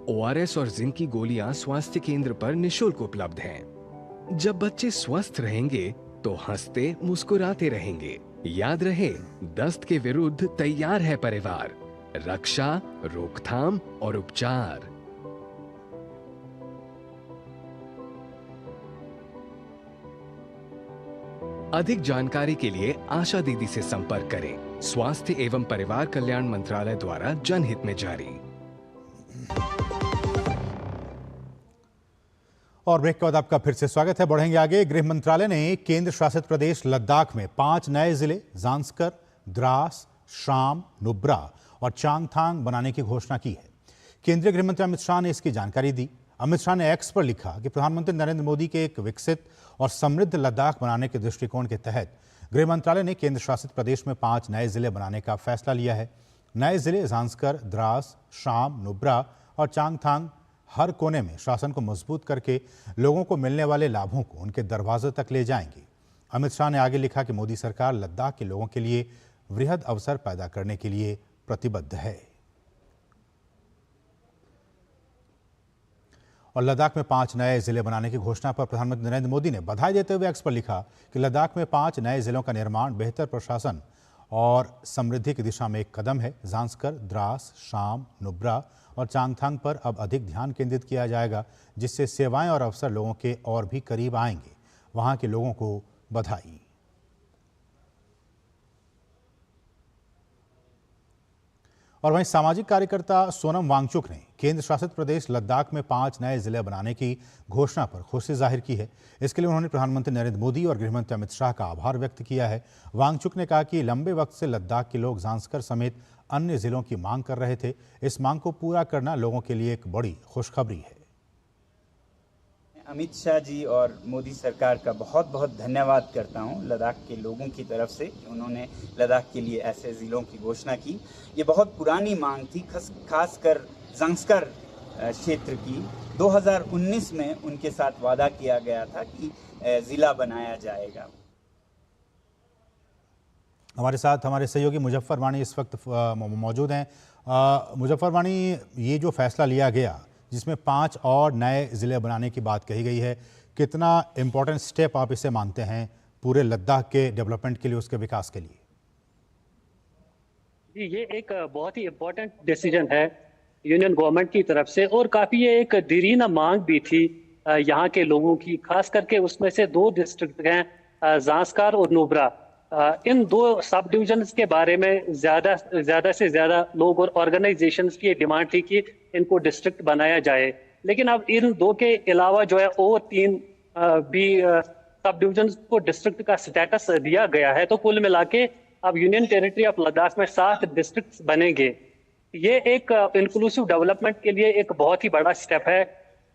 Speaker 7: ORS और जिंक की गोलियां स्वास्थ्य केंद्र पर निशुल्क उपलब्ध हैं। जब बच्चे स्वस्थ रहेंगे तो हंसते मुस्कुराते रहेंगे। याद रहे, दस्त के विरुद्ध तैयार है परिवार। रक्षा, रोकथाम और उपचार। अधिक जानकारी के लिए आशा दीदी से संपर्क करें। स्वास्थ्य एवं परिवार कल्याण मंत्रालय द्वारा जनहित में जारी।
Speaker 1: और ब्रेक के बाद आपका फिर से स्वागत है। बढ़ेंगे आगे। गृह मंत्रालय ने केंद्र शासित प्रदेश लद्दाख में 5 नए जिले जांस्कर, द्रास, शाम, नुब्रा और चांगथांग बनाने की घोषणा की है। केंद्रीय गृह मंत्री अमित शाह ने इसकी जानकारी दी। अमित शाह ने एक्स पर लिखा कि प्रधानमंत्री नरेंद्र मोदी के एक विकसित और समृद्ध लद्दाख बनाने के दृष्टिकोण के तहत गृह मंत्रालय ने केंद्र शासित प्रदेश में 5 नए जिले बनाने का फैसला लिया है। नए जिले जांस्कर, द्रास, शाम, नुब्रा और चांगथांग हर कोने में शासन को मजबूत करके लोगों को मिलने वाले लाभों को उनके दरवाजे तक ले जाएंगे। अमित शाह ने आगे लिखा कि मोदी सरकार लद्दाख के लोगों के लिए वृहद अवसर पैदा करने के लिए प्रतिबद्ध है। और लद्दाख में 5 नए जिले बनाने की घोषणा पर प्रधानमंत्री नरेंद्र मोदी ने बधाई देते हुए एक्स पर लिखा कि लद्दाख में 5 नए जिलों का निर्माण बेहतर प्रशासन और समृद्धि की दिशा में एक कदम है। जांस्कर, द्रास, शाम, नुब्रा और चांगथांग पर अब अधिक ध्यान केंद्रित किया जाएगा, जिससे सेवाएं और अवसर लोगों के और भी करीब आएंगे। वहां के लोगों को बधाई। और वहीं सामाजिक कार्यकर्ता सोनम वांगचुक ने केंद्र शासित प्रदेश लद्दाख में 5 नए जिले बनाने की घोषणा पर खुशी जाहिर की है। इसके लिए उन्होंने प्रधानमंत्री नरेंद्र मोदी और गृहमंत्री अमित शाह का आभार व्यक्त किया है। वांगचुक ने कहा कि लंबे वक्त से लद्दाख के लोग ज़ांस्कर समेत अन्य जिलों की मांग कर रहे थे। इस मांग को पूरा करना लोगों के लिए एक बड़ी खुशखबरी है।
Speaker 8: अमित शाह जी और मोदी सरकार का बहुत बहुत धन्यवाद करता हूं लद्दाख के लोगों की तरफ से कि उन्होंने लद्दाख के लिए ऐसे ज़िलों की घोषणा की। ये बहुत पुरानी मांग थी, खासकर ज़ांस्कर क्षेत्र की। 2019 में उनके साथ वादा किया गया था कि ज़िला बनाया जाएगा।
Speaker 1: हमारे साथ हमारे सहयोगी मुजफ्फर वाणी इस वक्त मौजूद हैं। मुजफ्फर वाणी, ये जो फैसला लिया गया जिसमें 5 और नए ज़िले बनाने की बात कही गई है, कितना इम्पोर्टेंट स्टेप आप इसे मानते हैं पूरे लद्दाख के डेवलपमेंट के लिए, उसके विकास के लिए?
Speaker 9: जी, ये एक बहुत ही इम्पोर्टेंट डिसीजन है यूनियन गवर्नमेंट की तरफ से, और काफ़ी ये एक दीरीना मांग भी थी यहाँ के लोगों की। खास करके उसमें से 2 डिस्ट्रिक्ट हैं, ज़ांस्कर और नुब्रा। इन 2 सब डिविजन्स के बारे में ज़्यादा से ज़्यादा लोग और ऑर्गेनाइजेशंस की डिमांड थी कि इनको डिस्ट्रिक्ट बनाया जाए। लेकिन अब इन 2 के अलावा जो है और 3 भी सब डिविजन्स को डिस्ट्रिक्ट का स्टेटस दिया गया है। तो कुल मिला के अब यूनियन टेरिटरी ऑफ लद्दाख में 7 डिस्ट्रिक्ट बनेंगे। ये एक इंक्लूसिव डेवलपमेंट के लिए एक बहुत ही बड़ा स्टेप है,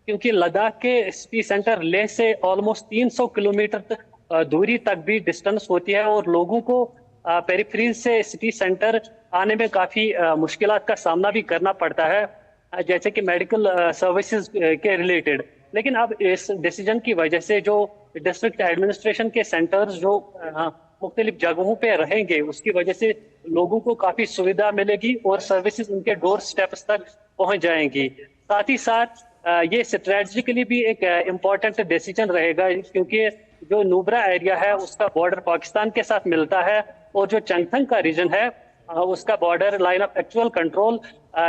Speaker 9: क्योंकि लद्दाख के सिटी सेंटर लेह से ऑलमोस्ट 300 किलोमीटर दूरी तक भी डिस्टेंस होती है, और लोगों को पेरिफेरी से सिटी सेंटर आने में काफ़ी मुश्किलात का सामना भी करना पड़ता है, जैसे कि मेडिकल सर्विसेज के रिलेटेड। लेकिन अब इस डिसीजन की वजह से जो डिस्ट्रिक्ट एडमिनिस्ट्रेशन के सेंटर्स जो मुख्तलिफ जगहों पे रहेंगे, उसकी वजह से लोगों को काफ़ी सुविधा मिलेगी और सर्विसेज उनके डोर स्टेप्स तक पहुंच जाएंगी। साथ ही साथ ये स्ट्रेटजिकली भी एक इम्पॉर्टेंट डिसीजन रहेगा, क्योंकि जो नुब्रा एरिया है उसका बॉर्डर पाकिस्तान के साथ मिलता है, और जो चंगथंग का रीजन है उसका border line of actual control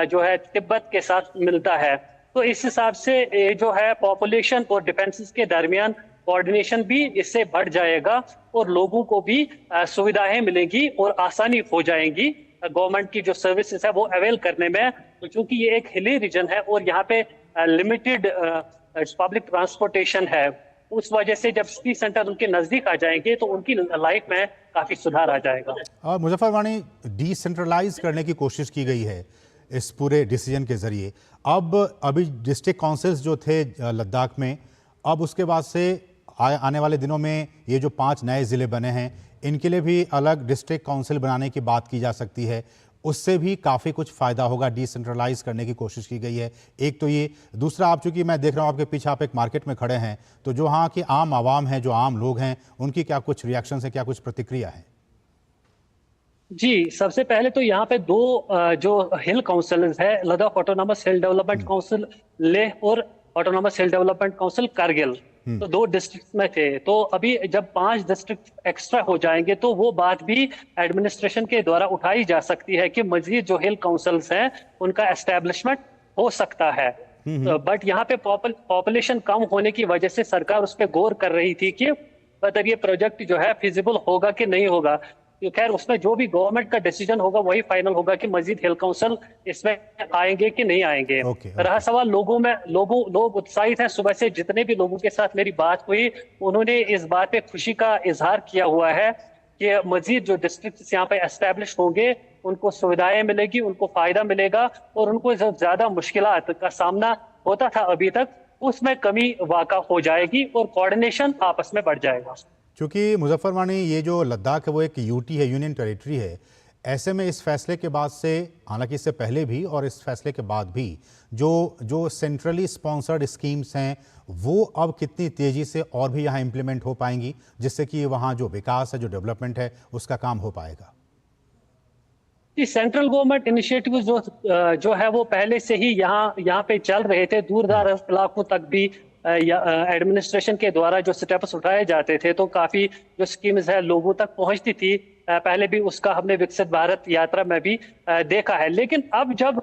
Speaker 9: जो है तिब्बत के साथ मिलता है। तो इस हिसाब से जो है पॉपुलेशन और डिफेंसेस के दरमियान कोऑर्डिनेशन भी इससे बढ़ जाएगा, और लोगों को भी सुविधाएं मिलेंगी और आसानी हो जाएंगी गवर्नमेंट की जो सर्विसेज है वो अवेल करने में। तो चूंकि ये एक हिली रीजन है और यहाँ पे लिमिटेड पब्लिक ट्रांसपोर्टेशन है, उस वजह से जब सिटी सेंटर उनके नजदीक आ जाएंगे तो उनकी लाइफ में काफी सुधार आ जाएगा।
Speaker 1: और मुजफ्फर वाणी, डिसेंट्रलाइज करने की कोशिश की गई है इस पूरे डिसीजन के जरिए। अब अभी डिस्ट्रिक्ट काउंसिल्स जो थे लद्दाख में, अब उसके बाद से आने वाले दिनों में ये जो 5 नए ज़िले बने हैं, इनके लिए भी अलग डिस्ट्रिक्ट काउंसिल बनाने की बात की जा सकती है। उससे भी काफ़ी कुछ फ़ायदा होगा, डिसेंट्रलाइज करने की कोशिश की गई है। एक तो ये, दूसरा आप, चूंकि मैं देख रहा हूँ आपके पीछे आप एक मार्केट में खड़े हैं, तो जो वहाँ की आम आवाम है, जो आम लोग हैं, उनकी क्या कुछ रिएक्शन है, क्या कुछ प्रतिक्रिया है?
Speaker 9: जी, सबसे पहले तो यहाँ पे 2 जो हिल काउंसिल्स है, Ladakh autonomous hill development council Leh और autonomous hill development council Kargil, तो 2 डिस्ट्रिक्ट में थे। तो अभी जब 5 डिस्ट्रिक्ट एक्स्ट्रा हो जाएंगे तो वो बात भी एडमिनिस्ट्रेशन के द्वारा उठाई जा सकती है कि मजीद जो हिल काउंसिल्स हैं उनका एस्टेब्लिशमेंट हो सकता है। बट यहाँ पे पॉपुलेशन कम होने की वजह से सरकार उस पर गौर कर रही थी कि मतलब ये प्रोजेक्ट जो है फिजिबल होगा कि नहीं होगा। खैर, उसमें जो भी गवर्नमेंट का डिसीजन होगा वही फाइनल होगा कि मजीद हिल काउंसिल इसमें आएंगे कि नहीं आएंगे। रहा सवाल लोगों में, लोग उत्साहित हैं। सुबह से जितने भी लोगों के साथ मेरी बात हुई, उन्होंने इस बात पे खुशी का इजहार किया हुआ है कि मजीद जो डिस्ट्रिक्ट यहाँ पे एस्टेब्लिश होंगे उनको सुविधाएं मिलेगी, उनको फायदा मिलेगा, और उनको जो ज्यादा मुश्किलात का सामना होता था अभी तक उसमें कमी वाक़ा हो जाएगी और कोऑर्डिनेशन आपस में बढ़ जाएगा।
Speaker 1: क्योंकि मुजफ्फर वाणी, ये जो लद्दाख है वो एक यूटी है, यूनियन टेरिटरी है। ऐसे में इस फैसले के बाद से, हालांकि इससे पहले भी और इस फैसले के बाद भी, जो सेंट्रली स्पॉन्सर्ड स्कीम्स हैं वो अब कितनी तेज़ी से और भी यहाँ इम्प्लीमेंट हो पाएंगी, जिससे कि वहाँ जो विकास है, जो डेवलपमेंट है, उसका काम हो पाएगा?
Speaker 9: सेंट्रल गवर्नमेंट इनिशिएटिव जो है वो पहले से ही यहाँ पे चल रहे थे। दूर-दराज इलाकों तक भी एडमिनिस्ट्रेशन के द्वारा जो स्टेप्स उठाए जाते थे, तो काफी जो स्कीम्स है लोगों तक पहुंचती थी। पहले भी उसका हमने विकसित भारत यात्रा में भी देखा है। लेकिन अब जब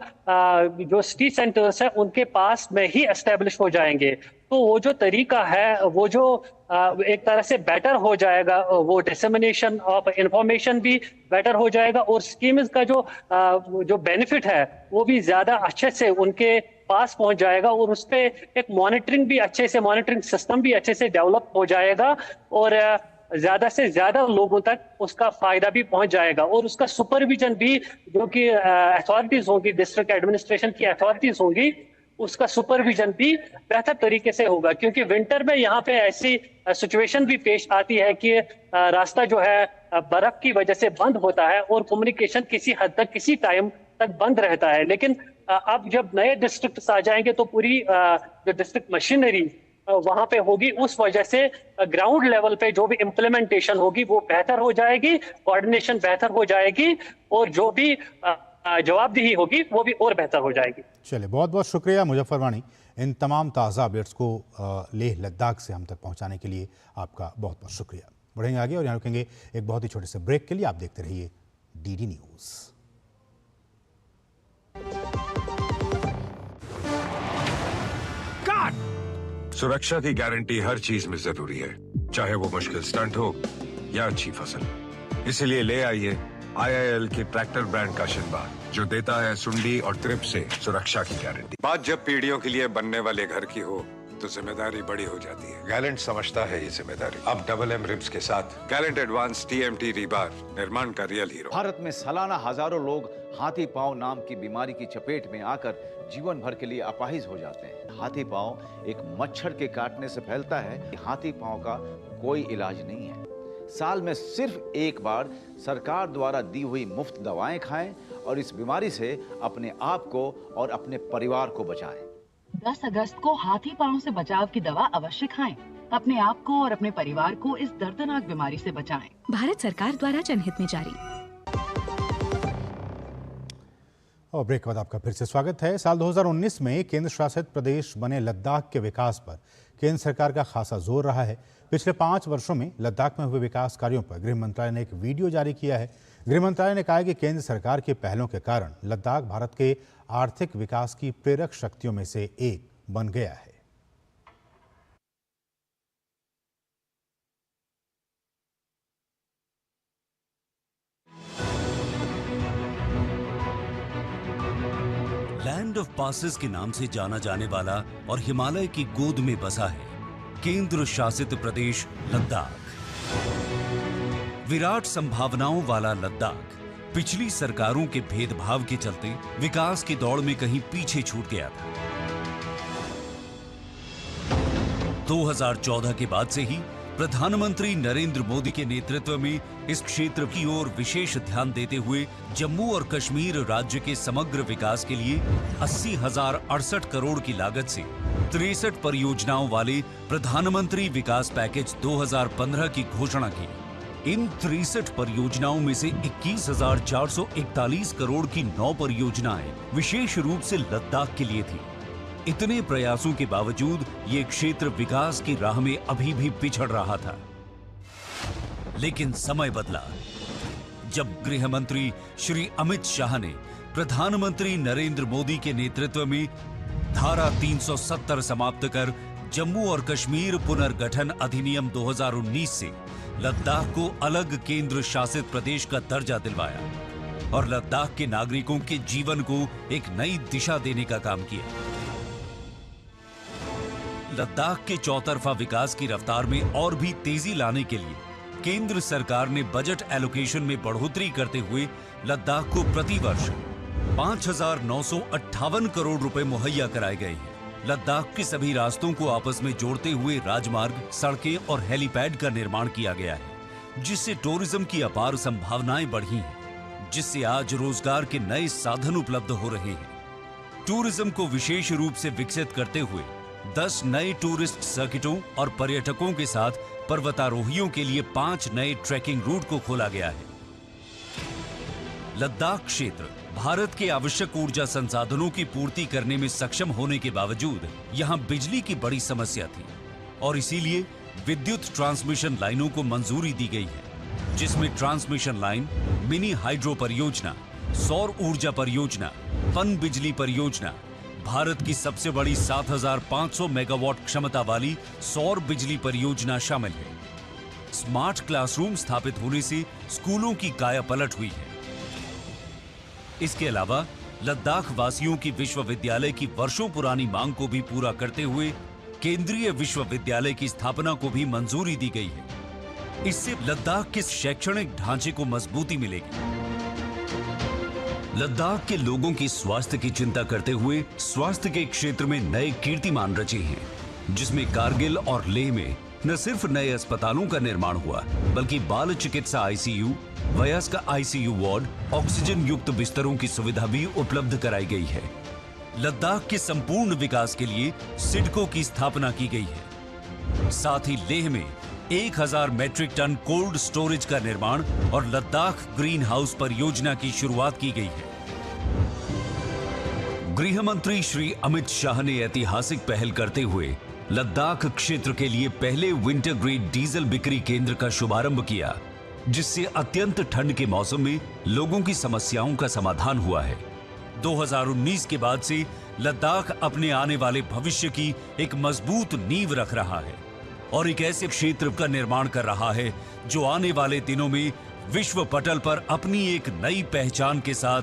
Speaker 9: जो सिटी सेंटर्स है उनके पास में ही एस्टेब्लिश हो जाएंगे तो वो जो तरीका है वो जो एक तरह से बेटर हो जाएगा, वो डिसेमिनेशन ऑफ इंफॉर्मेशन भी बेटर हो जाएगा और स्कीम्स का जो बेनिफिट है वो भी ज्यादा अच्छे से उनके पास पहुंच जाएगा और उस पे एक मॉनिटरिंग सिस्टम भी अच्छे से डेवलप हो जाएगा और ज्यादा से ज्यादा लोगों तक उसका फायदा भी पहुंच जाएगा और उसका सुपरविजन भी जो कि अथॉरिटीज होंगी, डिस्ट्रिक्ट एडमिनिस्ट्रेशन की अथॉरिटीज होंगी, उसका सुपरविजन भी बेहतर तरीके से होगा। क्योंकि विंटर में यहाँ पे ऐसी सिचुएशन भी पेश आती है कि रास्ता जो है बर्फ की वजह से बंद होता है और कम्युनिकेशन किसी हद तक किसी टाइम तक बंद रहता है। लेकिन अब जब नए डिस्ट्रिक्ट आ जाएंगे तो पूरी जो डिस्ट्रिक्ट मशीनरी वहां पे होगी, उस वजह से ग्राउंड लेवल पे जो भी इम्प्लीमेंटेशन होगी वो बेहतर हो जाएगी, कोऑर्डिनेशन बेहतर हो जाएगी और जो भी जवाबदेही होगी वो भी और बेहतर हो जाएगी।
Speaker 1: चलिए, बहुत बहुत शुक्रिया मुजफ्फर वानी, इन तमाम ताज़ा अपडेट्स को लेह लद्दाख से हम तक पहुंचाने के लिए आपका बहुत बहुत शुक्रिया। बढ़ेंगे आगे और यहाँ रुकेंगे एक बहुत ही छोटे से ब्रेक के लिए। आप देखते रहिए डीडी न्यूज़।
Speaker 6: सुरक्षा की गारंटी हर चीज में जरूरी है, चाहे वो मुश्किल स्टंट हो या अच्छी फसल। इसलिए ले आइए IIL के ट्रैक्टर ब्रांड का शिनबार, जो देता है सुंडी और ट्रिप से सुरक्षा की गारंटी। बात जब पीढ़ियों के लिए बनने वाले घर की हो तो जिम्मेदारी बड़ी हो जाती है। गैलेंट समझता है ये जिम्मेदारी। अब MM रिब्स के साथ गैलेंट एडवांस TMT रीबार, निर्माण का रियल हीरो।
Speaker 10: भारत में सालाना हजारों लोग हाथी पांव नाम की बीमारी की चपेट में आकर जीवन भर के लिए अपाहिज हो जाते हैं। हाथी पांव एक मच्छर के काटने से फैलता है। हाथी पांव का कोई इलाज नहीं है। साल में सिर्फ एक बार सरकार द्वारा दी हुई मुफ्त दवाएं खाएं और इस बीमारी से अपने आप को और अपने परिवार को बचाएं।
Speaker 11: 10 अगस्त को हाथी पांव से बचाव की दवा अवश्य खाएं। अपने आप को और अपने परिवार को इस दर्दनाक बीमारी से बचाएं। भारत सरकार द्वारा जनहित में जारी।
Speaker 1: और ब्रेक के बाद आपका फिर से स्वागत है। साल 2019 में केंद्र शासित प्रदेश बने लद्दाख के विकास पर केंद्र सरकार का खासा जोर रहा है। पिछले 5 वर्षों में लद्दाख में हुए विकास कार्यों पर गृह मंत्रालय ने एक वीडियो जारी किया है। गृह मंत्रालय ने कहा है कि केंद्र सरकार के पहलों के कारण लद्दाख भारत के आर्थिक विकास की प्रेरक शक्तियों में से एक बन गया है।
Speaker 12: लैंड ऑफ पासेस के नाम से जाना जाने वाला और हिमालय की गोद में बसा है केंद्र शासित प्रदेश लद्दाख। विराट संभावनाओं वाला लद्दाख पिछली सरकारों के भेदभाव के चलते विकास की दौड़ में कहीं पीछे छूट गया था। 2014 के बाद से ही प्रधानमंत्री नरेंद्र मोदी के नेतृत्व में इस क्षेत्र की ओर विशेष ध्यान देते हुए जम्मू और कश्मीर राज्य के समग्र विकास के लिए 80,068 करोड़ की लागत से 63 परियोजनाओं वाले प्रधानमंत्री विकास पैकेज 2015 की घोषणा की। इन 63 परियोजनाओं में से 21,441 करोड़ की 9 परियोजनाएं विशेष रूप से लद्दाख के लिए थी। इतने प्रयासों के बावजूद ये क्षेत्र विकास की राह में अभी भी पिछड़ रहा था। लेकिन समय बदला जब गृह मंत्री श्री अमित शाह ने प्रधानमंत्री नरेंद्र मोदी के नेतृत्व में धारा 370 समाप्त कर जम्मू और कश्मीर पुनर्गठन अधिनियम 2019 से लद्दाख को अलग केंद्र शासित प्रदेश का दर्जा दिलवाया और लद्दाख के नागरिकों के जीवन को एक नई दिशा देने का काम किया। लद्दाख के चौतरफा विकास की रफ्तार में और भी तेजी लाने के लिए केंद्र सरकार ने बजट एलोकेशन में बढ़ोतरी करते हुए लद्दाख को प्रतिवर्ष 5,958 करोड़ रुपए मुहैया कराए गए हैं। लद्दाख के सभी रास्तों को आपस में जोड़ते हुए राजमार्ग, सड़कें और हेलीपैड का निर्माण किया गया है, जिससे टूरिज्म की अपार संभावनाएं बढ़ी हैं, जिससे आज रोजगार के नए साधन उपलब्ध हो रहे हैं। टूरिज्म को विशेष रूप से विकसित करते हुए 10 नए टूरिस्ट सर्किटों और पर्यटकों के साथ पर्वतारोहियों के लिए 5 नए ट्रैकिंग रूट को खोला गया है। लद्दाख क्षेत्र भारत के आवश्यक ऊर्जा संसाधनों की पूर्ति करने में सक्षम होने के बावजूद यहां बिजली की बड़ी समस्या थी और इसीलिए विद्युत ट्रांसमिशन लाइनों को मंजूरी दी गई है। जिसमें ट्रांसमिशन लाइन, मिनी हाइड्रो परियोजना, सौर ऊर्जा परियोजना, पन बिजली परियोजना, भारत की सबसे बड़ी 7,500 मेगावाट क्षमता वाली सौर बिजली परियोजना शामिल है। स्मार्ट क्लासरूम स्थापित होने से स्कूलों की काया पलट हुई है। इसके अलावा लद्दाख वासियों की विश्वविद्यालय की वर्षों पुरानी मांग को भी पूरा करते हुए केंद्रीय विश्वविद्यालय की स्थापना को भी मंजूरी दी गई है। इससे लद्दाख के शैक्षणिक ढांचे को मजबूती मिलेगी। लद्दाख के लोगों की स्वास्थ्य की चिंता करते हुए स्वास्थ्य के क्षेत्र में नए कीर्तिमान रचे हैं, जिसमें कारगिल और लेह में न सिर्फ नए अस्पतालों का निर्माण हुआ, बल्कि बाल चिकित्सा आईसीयू, वयस्क आईसीयू वार्ड, ऑक्सीजन युक्त बिस्तरों की सुविधा भी उपलब्ध कराई गई है। लद्दाख के संपूर्ण विकास के लिए सिडको की स्थापना की गई है। साथ ही लेह में 1000 मैट्रिक टन कोल्ड स्टोरेज का निर्माण और लद्दाख ग्रीन हाउस परियोजना की शुरुआत की गई है। गृह मंत्री श्री अमित शाह ने ऐतिहासिक पहल करते हुए लद्दाख क्षेत्र के लिए पहले विंटर ग्रेड डीजल बिक्री केंद्र का शुभारंभ किया, जिससे अत्यंत ठंड के मौसम में लोगों की समस्याओं का समाधान हुआ है। 2019 के बाद से लद्दाख अपने आने वाले भविष्य की एक मजबूत नींव रख रहा है और एक ऐसे क्षेत्र का निर्माण कर रहा है जो आने वाले दिनों में विश्व पटल पर अपनी एक नई पहचान के साथ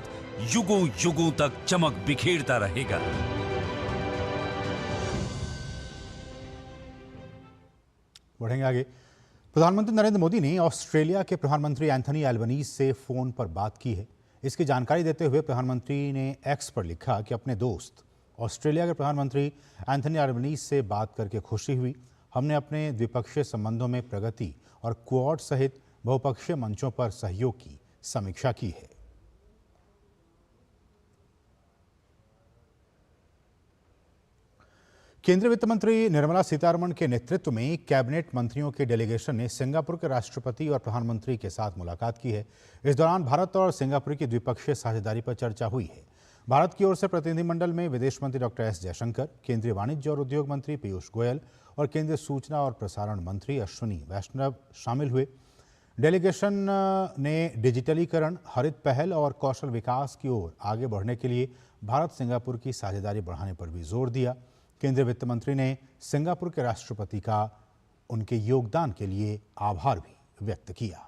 Speaker 12: युगों युगों तक चमक बिखेरता रहेगा।
Speaker 1: बढ़ेंगे आगे। प्रधानमंत्री नरेंद्र मोदी ने ऑस्ट्रेलिया के प्रधानमंत्री एंथनी एल्बनीज से फोन पर बात की है। इसकी जानकारी देते हुए प्रधानमंत्री ने एक्स पर लिखा कि अपने दोस्त ऑस्ट्रेलिया के प्रधानमंत्री एंथनी एल्बनीज से बात करके खुशी हुई। हमने अपने द्विपक्षीय संबंधों में प्रगति और क्वाड सहित बहुपक्षीय मंचों पर सहयोग की समीक्षा की है। केंद्रीय वित्त मंत्री निर्मला सीतारमण के नेतृत्व में कैबिनेट मंत्रियों के डेलीगेशन ने सिंगापुर के राष्ट्रपति और प्रधानमंत्री के साथ मुलाकात की है। इस दौरान भारत और सिंगापुर की द्विपक्षीय साझेदारी पर चर्चा हुई है। भारत की ओर से प्रतिनिधिमंडल में विदेश मंत्री डॉक्टर एस जयशंकर, केंद्रीय वाणिज्य और उद्योग मंत्री पीयूष गोयल और केंद्रीय सूचना और प्रसारण मंत्री अश्विनी वैष्णव शामिल हुए। डेलीगेशन ने डिजिटलीकरण, हरित पहल और कौशल विकास की ओर आगे बढ़ने के लिए भारत सिंगापुर की साझेदारी बढ़ाने पर भी जोर दिया। केंद्रीय वित्त मंत्री ने सिंगापुर के राष्ट्रपति का उनके योगदान के लिए आभार भी व्यक्त किया।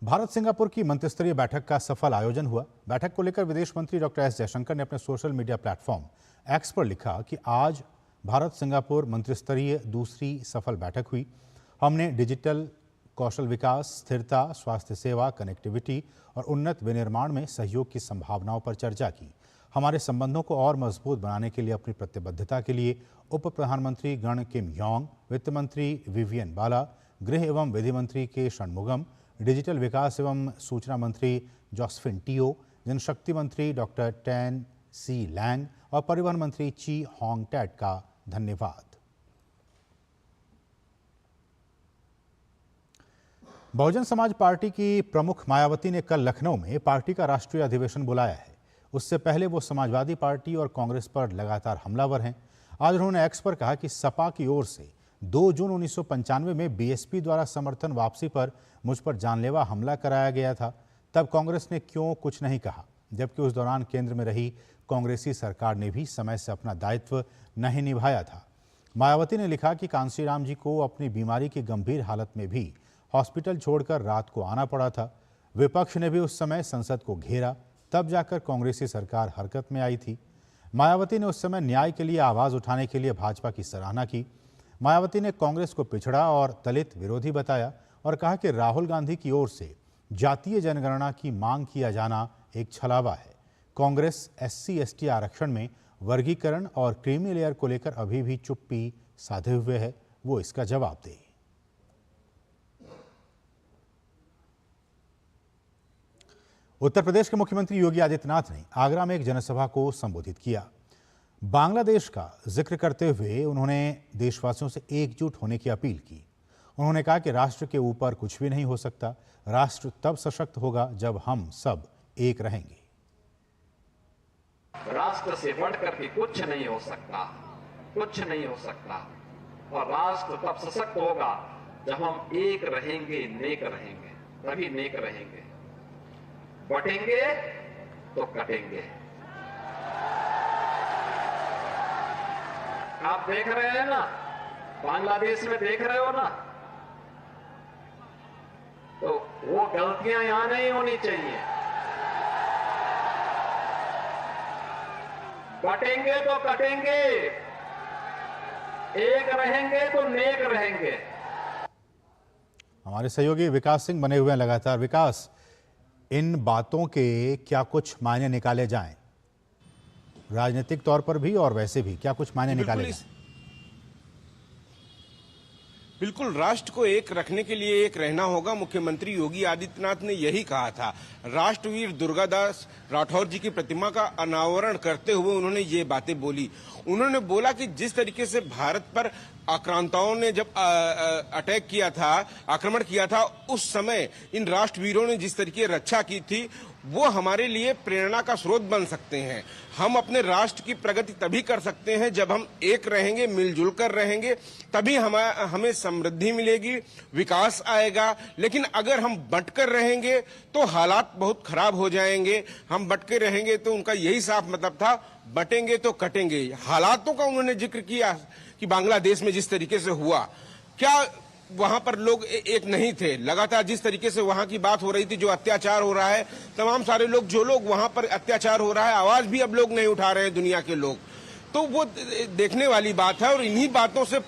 Speaker 1: भारत सिंगापुर की मंत्रिस्तरीय बैठक का सफल आयोजन हुआ। बैठक को लेकर विदेश मंत्री डॉक्टर एस जयशंकर ने अपने सोशल मीडिया प्लेटफॉर्म एक्स पर लिखा कि आज भारत सिंगापुर मंत्रिस्तरीय दूसरी सफल बैठक हुई। हमने डिजिटल, कौशल विकास, स्थिरता, स्वास्थ्य सेवा, कनेक्टिविटी और उन्नत विनिर्माण में सहयोग की संभावनाओं पर चर्चा की। हमारे संबंधों को और मजबूत बनाने के लिए अपनी प्रतिबद्धता के लिए उप प्रधानमंत्री गण किम योंग, वित्त मंत्री विवियन बाला, गृह एवं विधि मंत्री के षणमुगम, डिजिटल विकास एवं सूचना मंत्री जोसेफिन टियो, जनशक्ति मंत्री डॉक्टर टेन सी लैंग और परिवहन मंत्री ची होंग टैट का धन्यवाद। बहुजन समाज पार्टी की प्रमुख मायावती ने कल लखनऊ में पार्टी का राष्ट्रीय अधिवेशन बुलाया है। उससे पहले वो समाजवादी पार्टी और कांग्रेस पर लगातार हमलावर हैं। आज उन्होंने एक्स पर कहा कि सपा की ओर से 2 जून 1995 में बीएसपी द्वारा समर्थन वापसी पर मुझ पर जानलेवा हमला कराया गया था। तब कांग्रेस ने क्यों कुछ नहीं कहा, जबकि उस दौरान केंद्र में रही कांग्रेसी सरकार ने भी समय से अपना दायित्व नहीं निभाया था। मायावती ने लिखा कि कांशीराम जी को अपनी बीमारी की गंभीर हालत में भी हॉस्पिटल छोड़कर रात को आना पड़ा था। विपक्ष ने भी उस समय संसद को घेरा, तब जाकर कांग्रेसी सरकार हरकत में आई थी। मायावती ने उस समय न्याय के लिए आवाज़ उठाने के लिए भाजपा की सराहना की। मायावती ने कांग्रेस को पिछड़ा और दलित विरोधी बताया और कहा कि राहुल गांधी की ओर से जातीय जनगणना की मांग किया जाना एक छलावा है। कांग्रेस SC/ST आरक्षण में वर्गीकरण और क्रीमी लेयर को लेकर अभी भी चुप्पी साधे हुए है, वो इसका जवाब दे। उत्तर प्रदेश के मुख्यमंत्री योगी आदित्यनाथ ने आगरा में एक जनसभा को संबोधित किया। बांग्लादेश का जिक्र करते हुए उन्होंने देशवासियों से एकजुट होने की अपील की। उन्होंने कहा कि राष्ट्र के ऊपर कुछ भी नहीं हो सकता, राष्ट्र तब सशक्त होगा जब हम सब एक रहेंगे।
Speaker 13: राष्ट्र से बढ़कर के कुछ नहीं हो सकता, कुछ नहीं हो सकता। और राष्ट्र तब सशक्त होगा जब हम एक रहेंगे, नेक रहेंगे, तभी नेक रहेंगे। बटेंगे तो कटेंगे। आप देख रहे हैं ना, बांग्लादेश में देख रहे हो ना, तो वो गलतियां यहां नहीं होनी चाहिए। बटेंगे तो कटेंगे, एक रहेंगे तो नेक रहेंगे।
Speaker 1: हमारे सहयोगी विकास सिंह बने हुए हैं लगातार। विकास, इन बातों के क्या कुछ मायने निकाले जाएं, राजनीतिक तौर पर भी और वैसे भी क्या कुछ मायने निकाले जाएं?
Speaker 14: बिल्कुल, राष्ट्र को एक रखने के लिए एक रहना होगा। मुख्यमंत्री योगी आदित्यनाथ ने यही कहा था। राष्ट्रवीर दुर्गादास राठौर जी की प्रतिमा का अनावरण करते हुए उन्होंने ये बातें बोली। उन्होंने बोला कि जिस तरीके से भारत पर आक्रांताओं ने जब अटैक किया था, आक्रमण किया था, उस समय इन राष्ट्रवीरों ने जिस तरीके रक्षा की थी, वो हमारे लिए प्रेरणा का स्रोत बन सकते हैं। हम अपने राष्ट्र की प्रगति तभी कर सकते हैं जब हम एक रहेंगे, मिलजुल कर रहेंगे, तभी हमें समृद्धि मिलेगी, विकास आएगा। लेकिन अगर हम बंटकर रहेंगे तो हालात बहुत खराब हो जाएंगे। हम बंटके रहेंगे तो उनका यही साफ मतलब था, बटेंगे तो कटेंगे। हालातों का उन्होंने जिक्र किया कि बांग्लादेश में जिस तरीके से हुआ, क्या वहां पर लोग एक नहीं थे? लगातार जिस तरीके से वहां की बात हो रही थी, जो अत्याचार हो रहा है, तमाम सारे लोग, जो लोग वहां पर अत्याचार हो रहा है, आवाज भी अब लोग नहीं उठा रहे हैं दुनिया के लोग। तो वो देखने वाली बात है। और इन्हीं बातों से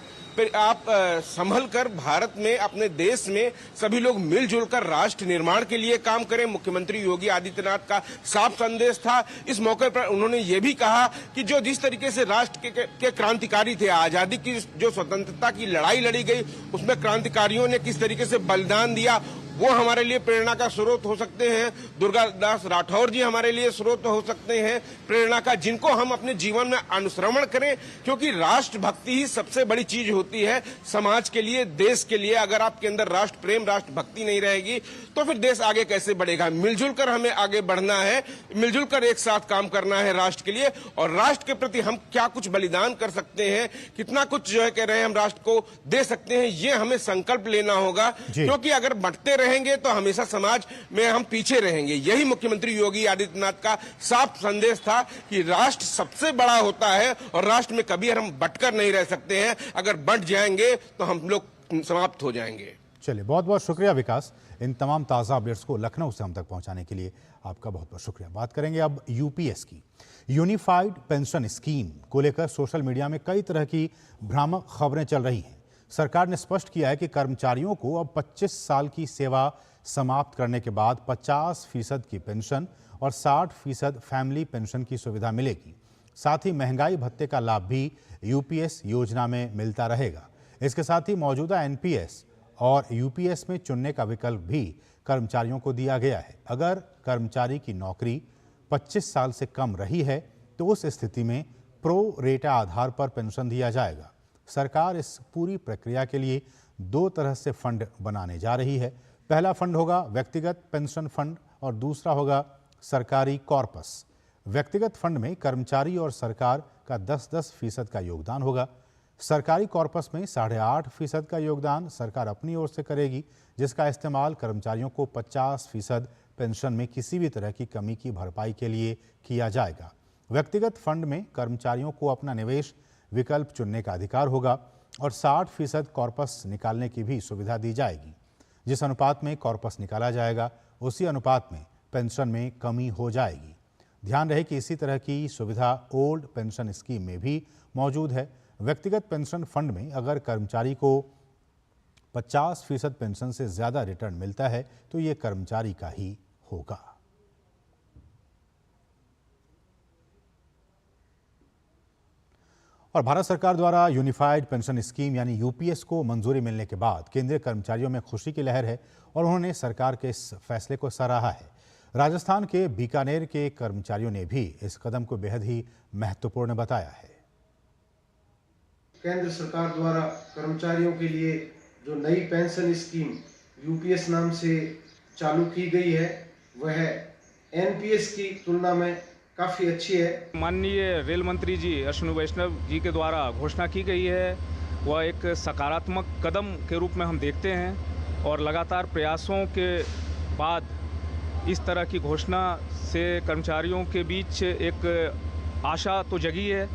Speaker 14: आप संभल कर भारत में, अपने देश में सभी लोग मिलजुल कर राष्ट्र निर्माण के लिए काम करें। मुख्यमंत्री योगी आदित्यनाथ का साफ संदेश था। इस मौके पर उन्होंने ये भी कहा कि जो जिस तरीके से राष्ट्र के क्रांतिकारी थे, आजादी की जो स्वतंत्रता की लड़ाई लड़ी गई, उसमें क्रांतिकारियों ने किस तरीके से बलिदान दिया, वो हमारे लिए प्रेरणा का स्रोत हो सकते हैं। दुर्गादास राठौर जी हमारे लिए स्रोत हो सकते हैं प्रेरणा का, जिनको हम अपने जीवन में अनुश्रवण करें, क्योंकि राष्ट्र भक्ति ही सबसे बड़ी चीज होती है समाज के लिए, देश के लिए। अगर आपके अंदर राष्ट्र प्रेम, राष्ट्र भक्ति नहीं रहेगी तो फिर देश आगे कैसे बढ़ेगा? मिलजुल कर हमें आगे बढ़ना है, मिलजुल कर एक साथ काम करना है राष्ट्र के लिए। और राष्ट्र के प्रति हम क्या कुछ बलिदान कर सकते हैं, कितना कुछ जो है कह रहे हैं हम राष्ट्र को दे सकते हैं, ये हमें संकल्प लेना होगा। क्योंकि अगर बढ़ते रहेंगे तो हमेशा समाज में हम पीछे रहेंगे। यही मुख्यमंत्री योगी आदित्यनाथ का साफ संदेश था कि राष्ट्र सबसे बड़ा होता है और राष्ट्र में कभी हम बंटकर नहीं रह सकते हैं। अगर बंट जाएंगे तो हम लोग समाप्त हो जाएंगे।
Speaker 1: चलिए, बहुत बहुत शुक्रिया विकास, इन तमाम ताज़ा अपडेट्स को लखनऊ से हम तक पहुंचाने के लिए आपका बहुत बहुत शुक्रिया। बात करेंगे अब यूपीएस की। यूनिफाइड पेंशन स्कीम को लेकर सोशल मीडिया में कई तरह की भ्रामक खबरें चल रही हैं। सरकार ने स्पष्ट किया है कि कर्मचारियों को अब 25 साल की सेवा समाप्त करने के बाद 50% की पेंशन और 60% फैमिली पेंशन की सुविधा मिलेगी। साथ ही महंगाई भत्ते का लाभ भी यूपीएस योजना में मिलता रहेगा। इसके साथ ही मौजूदा एनपीएस और यूपीएस में चुनने का विकल्प भी कर्मचारियों को दिया गया है। अगर कर्मचारी की नौकरी 25 साल से कम रही है तो उस स्थिति में प्रो रेटा आधार पर पेंशन दिया जाएगा। सरकार इस पूरी प्रक्रिया के लिए 2 तरह से फंड बनाने जा रही है। पहला फंड होगा व्यक्तिगत पेंशन फंड और दूसरा होगा सरकारी कॉर्पस। व्यक्तिगत फंड में कर्मचारी और सरकार का 10-10% का योगदान होगा। सरकारी कॉर्पस में 8.5% का योगदान सरकार अपनी ओर से करेगी, जिसका इस्तेमाल कर्मचारियों को 50% पेंशन में किसी भी तरह की कमी की भरपाई के लिए किया जाएगा। व्यक्तिगत फंड में कर्मचारियों को अपना निवेश विकल्प चुनने का अधिकार होगा और 60% कॉर्पस निकालने की भी सुविधा दी जाएगी। जिस अनुपात में कॉर्पस निकाला जाएगा उसी अनुपात में पेंशन में कमी हो जाएगी। ध्यान रहे कि इसी तरह की सुविधा ओल्ड पेंशन स्कीम में भी मौजूद है। व्यक्तिगत पेंशन फंड में अगर कर्मचारी को 50% पेंशन से ज़्यादा रिटर्न मिलता है तो ये कर्मचारी का ही होगा। और भारत सरकार द्वारा यूनिफाइड पेंशन स्कीम यानी यूपीएस को मंजूरी मिलने के बाद केंद्रीय कर्मचारियों में खुशी की लहर है और उन्होंने सरकार के इस फैसले को सराहा है। राजस्थान के बीकानेर के कर्मचारियों ने भी इस कदम को बेहद ही महत्वपूर्ण बताया है।
Speaker 15: केंद्र सरकार द्वारा कर्मचारियों के लिए जो नई पेंशन स्कीम यूपीएस नाम से चालू की गई है, वह एनपीएस की तुलना में काफ़ी अच्छी है।
Speaker 16: माननीय रेल मंत्री जी अश्विनी वैष्णव जी के द्वारा घोषणा की गई है, वह एक सकारात्मक कदम के रूप में हम देखते हैं और लगातार प्रयासों के बाद इस तरह की घोषणा से कर्मचारियों के बीच एक आशा तो जगी है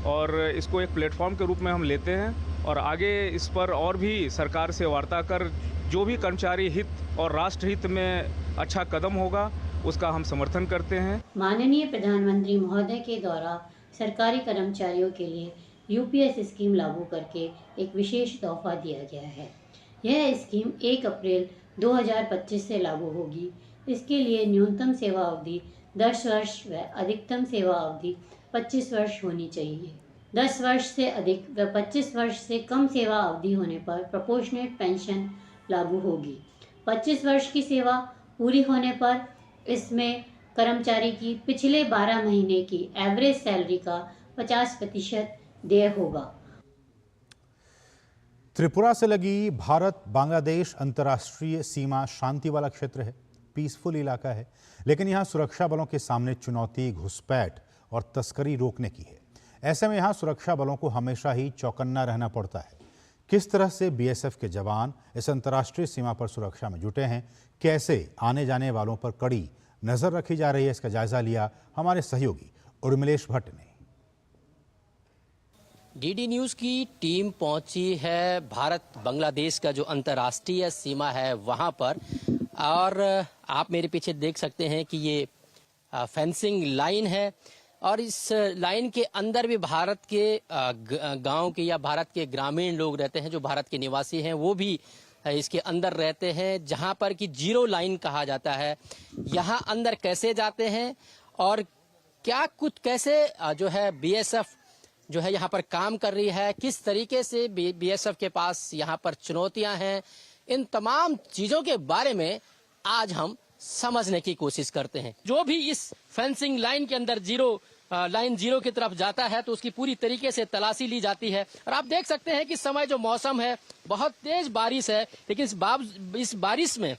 Speaker 16: और इसको एक प्लेटफॉर्म के रूप में हम लेते हैं और आगे इस पर और भी सरकार से वार्ता कर जो भी कर्मचारी हित और राष्ट्र हित में अच्छा कदम होगा उसका हम समर्थन करते हैं।
Speaker 17: माननीय प्रधानमंत्री महोदय के द्वारा सरकारी कर्मचारियों के लिए यूपीएस स्कीम लागू करके एक विशेष तोहफा दिया गया है। यह स्कीम 1 अप्रैल 2025 से लागू होगी। इसके लिए न्यूनतम सेवा अवधि 10 वर्ष व अधिकतम सेवा अवधि 25 वर्ष होनी चाहिए। 10 वर्ष से अधिक व 25 वर्ष से कम सेवा अवधि होने पर प्रोपोर्शनेट पेंशन लागू होगी। 25 वर्ष की सेवा पूरी होने पर इसमें कर्मचारी की पिछले 12 महीने की एवरेज सैलरी का 50% देय होगा।
Speaker 1: त्रिपुरा से लगी भारत बांग्लादेश अंतर्राष्ट्रीय सीमा शांति वाला क्षेत्र है, पीसफुल इलाका है, लेकिन यहाँ सुरक्षा बलों के सामने चुनौती घुसपैठ और तस्करी रोकने की है। ऐसे में यहाँ सुरक्षा बलों को हमेशा ही चौकन्ना रहना पड़ता है। किस तरह से बीएसएफ के जवान इस अंतर्राष्ट्रीय सीमा पर सुरक्षा में जुटे हैं, कैसे आने जाने वालों पर कड़ी नजर रखी जा रही है, इसका जायजा लिया हमारे सहयोगी उर्मिलेश भट्ट ने।
Speaker 18: डीडी न्यूज़ की टीम पहुंची है भारत बांग्लादेश का जो अंतर्राष्ट्रीय सीमा है वहां पर, और आप मेरे पीछे देख सकते हैं कि ये फेंसिंग लाइन है और इस लाइन के अंदर भी भारत के गांव के या भारत के ग्रामीण लोग रहते हैं, जो भारत के निवासी हैं वो भी इसके अंदर रहते हैं, जहां पर कि जीरो लाइन कहा जाता है। यहां अंदर कैसे जाते हैं और क्या कुछ कैसे जो है बीएसएफ जो है यहाँ पर काम कर रही है, किस तरीके से बीएसएफ के पास यहाँ पर चुनौतियां हैं, इन तमाम चीजों के बारे में आज हम समझने की कोशिश करते हैं। जो भी इस फेंसिंग लाइन के अंदर लाइन जीरो की तरफ जाता है तो उसकी पूरी तरीके से तलाशी ली जाती है। और आप देख सकते हैं कि इस समय जो मौसम है बहुत तेज बारिश है, लेकिन इस बारिश में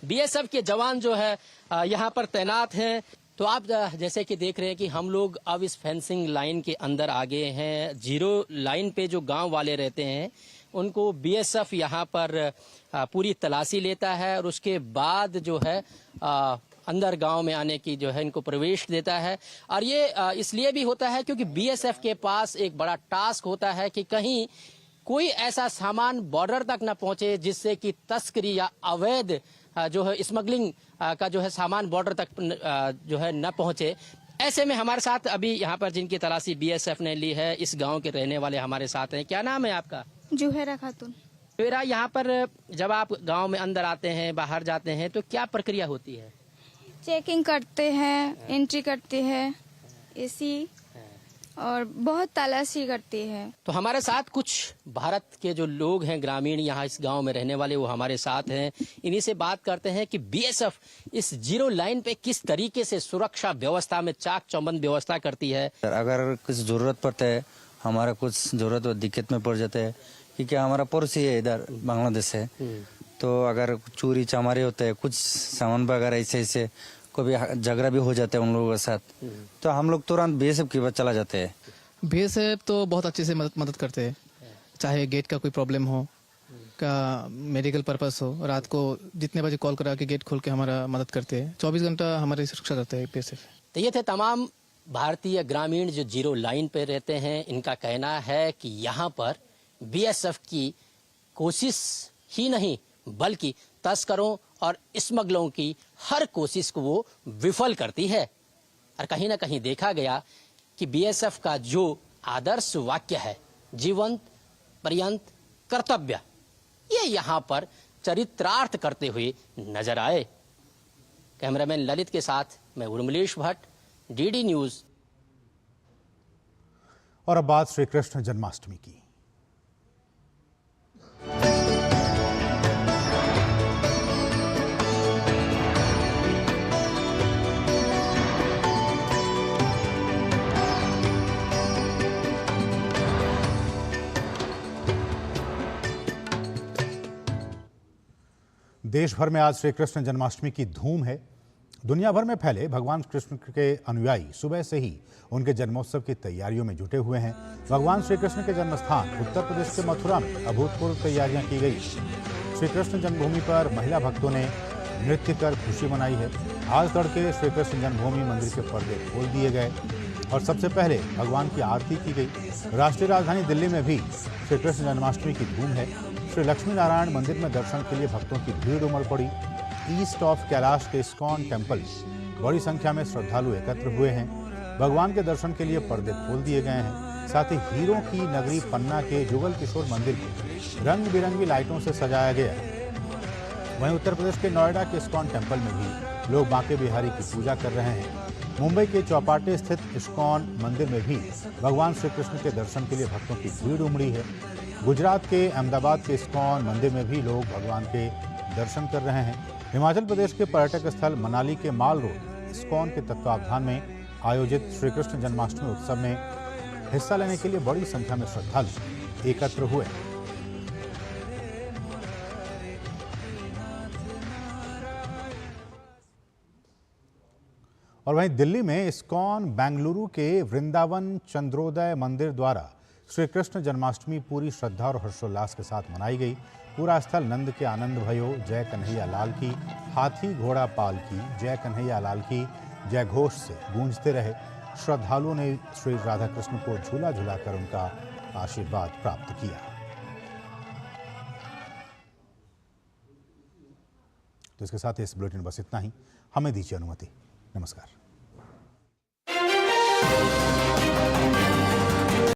Speaker 18: बीएसएफ के जवान जो है यहाँ पर तैनात हैं। तो आप जैसे कि देख रहे हैं कि हम लोग अब इस फेंसिंग लाइन के अंदर आ गए हैं। जीरो लाइन पे जो गांव वाले रहते हैं उनको बीएसएफ यहाँ पर पूरी तलाशी लेता है और उसके बाद जो है अंदर गांव में आने की जो है इनको प्रवेश देता है। और ये इसलिए भी होता है क्योंकि बीएसएफ के पास एक बड़ा टास्क होता है कि कहीं कोई ऐसा सामान बॉर्डर तक न पहुंचे जिससे कि तस्करी या अवैध जो है स्मगलिंग का जो है सामान बॉर्डर तक जो है न पहुंचे। ऐसे में हमारे साथ अभी यहाँ पर जिनकी तलाशी बीएसएफ ने ली है, इस गांव के रहने वाले हमारे साथ हैं। क्या नाम है आपका?
Speaker 19: जुहेरा खातून।
Speaker 18: जुहेरा, यहाँ पर जब आप गांव में अंदर आते हैं, बाहर जाते हैं, तो क्या प्रक्रिया होती है?
Speaker 19: चेकिंग करते हैं, एंट्री करते हैं, एसी और बहुत तलाशी करती है।
Speaker 18: तो हमारे साथ कुछ भारत के जो लोग हैं ग्रामीण यहाँ इस गांव में रहने वाले, वो हमारे साथ हैं। इन्हीं से बात करते हैं कि बीएसएफ इस जीरो लाइन पे किस तरीके से सुरक्षा व्यवस्था में चाक चौबंद व्यवस्था करती है।
Speaker 20: अगर कुछ जरूरत पड़ता है, हमारा कुछ जरूरत और दिक्कत में पड़ जाता है, क्योंकि हमारा पड़ोसी है इधर बांग्लादेश से, तो अगर चोरी चमारी होता है, कुछ सामान वगैरह ऐसे कभी झगड़ा भी हो जाता है उन लोगों के साथ, तो हम लोग तुरंत बीएसएफ के पास चला जाते हैं।
Speaker 21: बीएसएफ तो बहुत अच्छे से मदद करते हैं, चाहे गेट का कोई प्रॉब्लम हो, का मेडिकल पर्पस हो, रात को जितने बजे कॉल करा के गेट खोल के हमारा मदद करते हैं। 24 घंटा हमारी सुरक्षा करते हैं बीएसएफ।
Speaker 18: तो ये थे तमाम भारतीय ग्रामीण जो जीरो लाइन पे रहते हैं। इनका कहना है कि यहाँ पर बीएसएफ की कोशिश ही नहीं बल्कि तस्करों और स्मगलरों की हर कोशिश को वो विफल करती है। और कहीं ना कहीं देखा गया कि बीएसएफ का जो आदर्श वाक्य है, जीवंत पर्यंत कर्तव्य, ये यहाँ पर चरित्रार्थ करते हुए नजर आए। कैमरामैन ललित के साथ मैं उर्मिलेश भट्ट, डीडी न्यूज।
Speaker 1: और अब बात श्री कृष्ण जन्माष्टमी की। देश भर में आज श्री कृष्ण जन्माष्टमी की धूम है। दुनिया भर में फैले भगवान कृष्ण के अनुयायी सुबह से ही उनके जन्मोत्सव की तैयारियों में जुटे हुए हैं। भगवान श्री कृष्ण के जन्म स्थान उत्तर प्रदेश के मथुरा में अभूतपूर्व तैयारियां की गई। श्री कृष्ण जन्मभूमि पर महिला भक्तों ने नृत्य कर खुशी मनाई है। आज तड़के श्री कृष्ण जन्मभूमि मंदिर के पर्दे खोल दिए गए और सबसे पहले भगवान की आरती की गई। राष्ट्रीय राजधानी दिल्ली में भी श्री कृष्ण जन्माष्टमी की धूम है। श्री लक्ष्मी नारायण मंदिर में दर्शन के लिए भक्तों की भीड़ उमड़ पड़ी। ईस्ट ऑफ कैलाश के इस्कॉन टेम्पल बड़ी संख्या में श्रद्धालु एकत्र हुए हैं। भगवान के दर्शन के लिए पर्दे खोल दिए गए हैं। साथ ही हीरों की नगरी पन्ना के जुगल किशोर मंदिर को रंग बिरंगी लाइटों से सजाया गया। वहीं उत्तर प्रदेश के नोएडा के इस्कॉन टेम्पल में भी लोग बांके बिहारी की पूजा कर रहे हैं। मुंबई के चौपाटी स्थित इस्कॉन मंदिर में भी भगवान श्री कृष्ण के दर्शन के लिए भक्तों की भीड़ उमड़ी है। गुजरात के अहमदाबाद के इस्कॉन मंदिर में भी लोग भगवान के दर्शन कर रहे हैं। हिमाचल प्रदेश के पर्यटक स्थल मनाली के माल रोड इस्कॉन के तत्वावधान में आयोजित श्री कृष्ण जन्माष्टमी उत्सव में हिस्सा लेने के लिए बड़ी संख्या में श्रद्धालु एकत्र हुए। और वहीं दिल्ली में इस्कॉन बेंगलुरु के वृंदावन चंद्रोदय मंदिर द्वारा श्री कृष्ण जन्माष्टमी पूरी श्रद्धा और हर्षोल्लास के साथ मनाई गई। पूरा स्थल नंद के आनंद भयो, जय कन्हैया लाल की, हाथी घोड़ा पाल की, जय कन्हैया लाल की जय घोष से गूंजते रहे। श्रद्धालुओं ने श्री राधा कृष्ण को झूला झुलाकर उनका आशीर्वाद प्राप्त किया। तो इसके साथ इस बुलेटिन बस इतना ही। हमें दीजिए अनुमति। नमस्कार।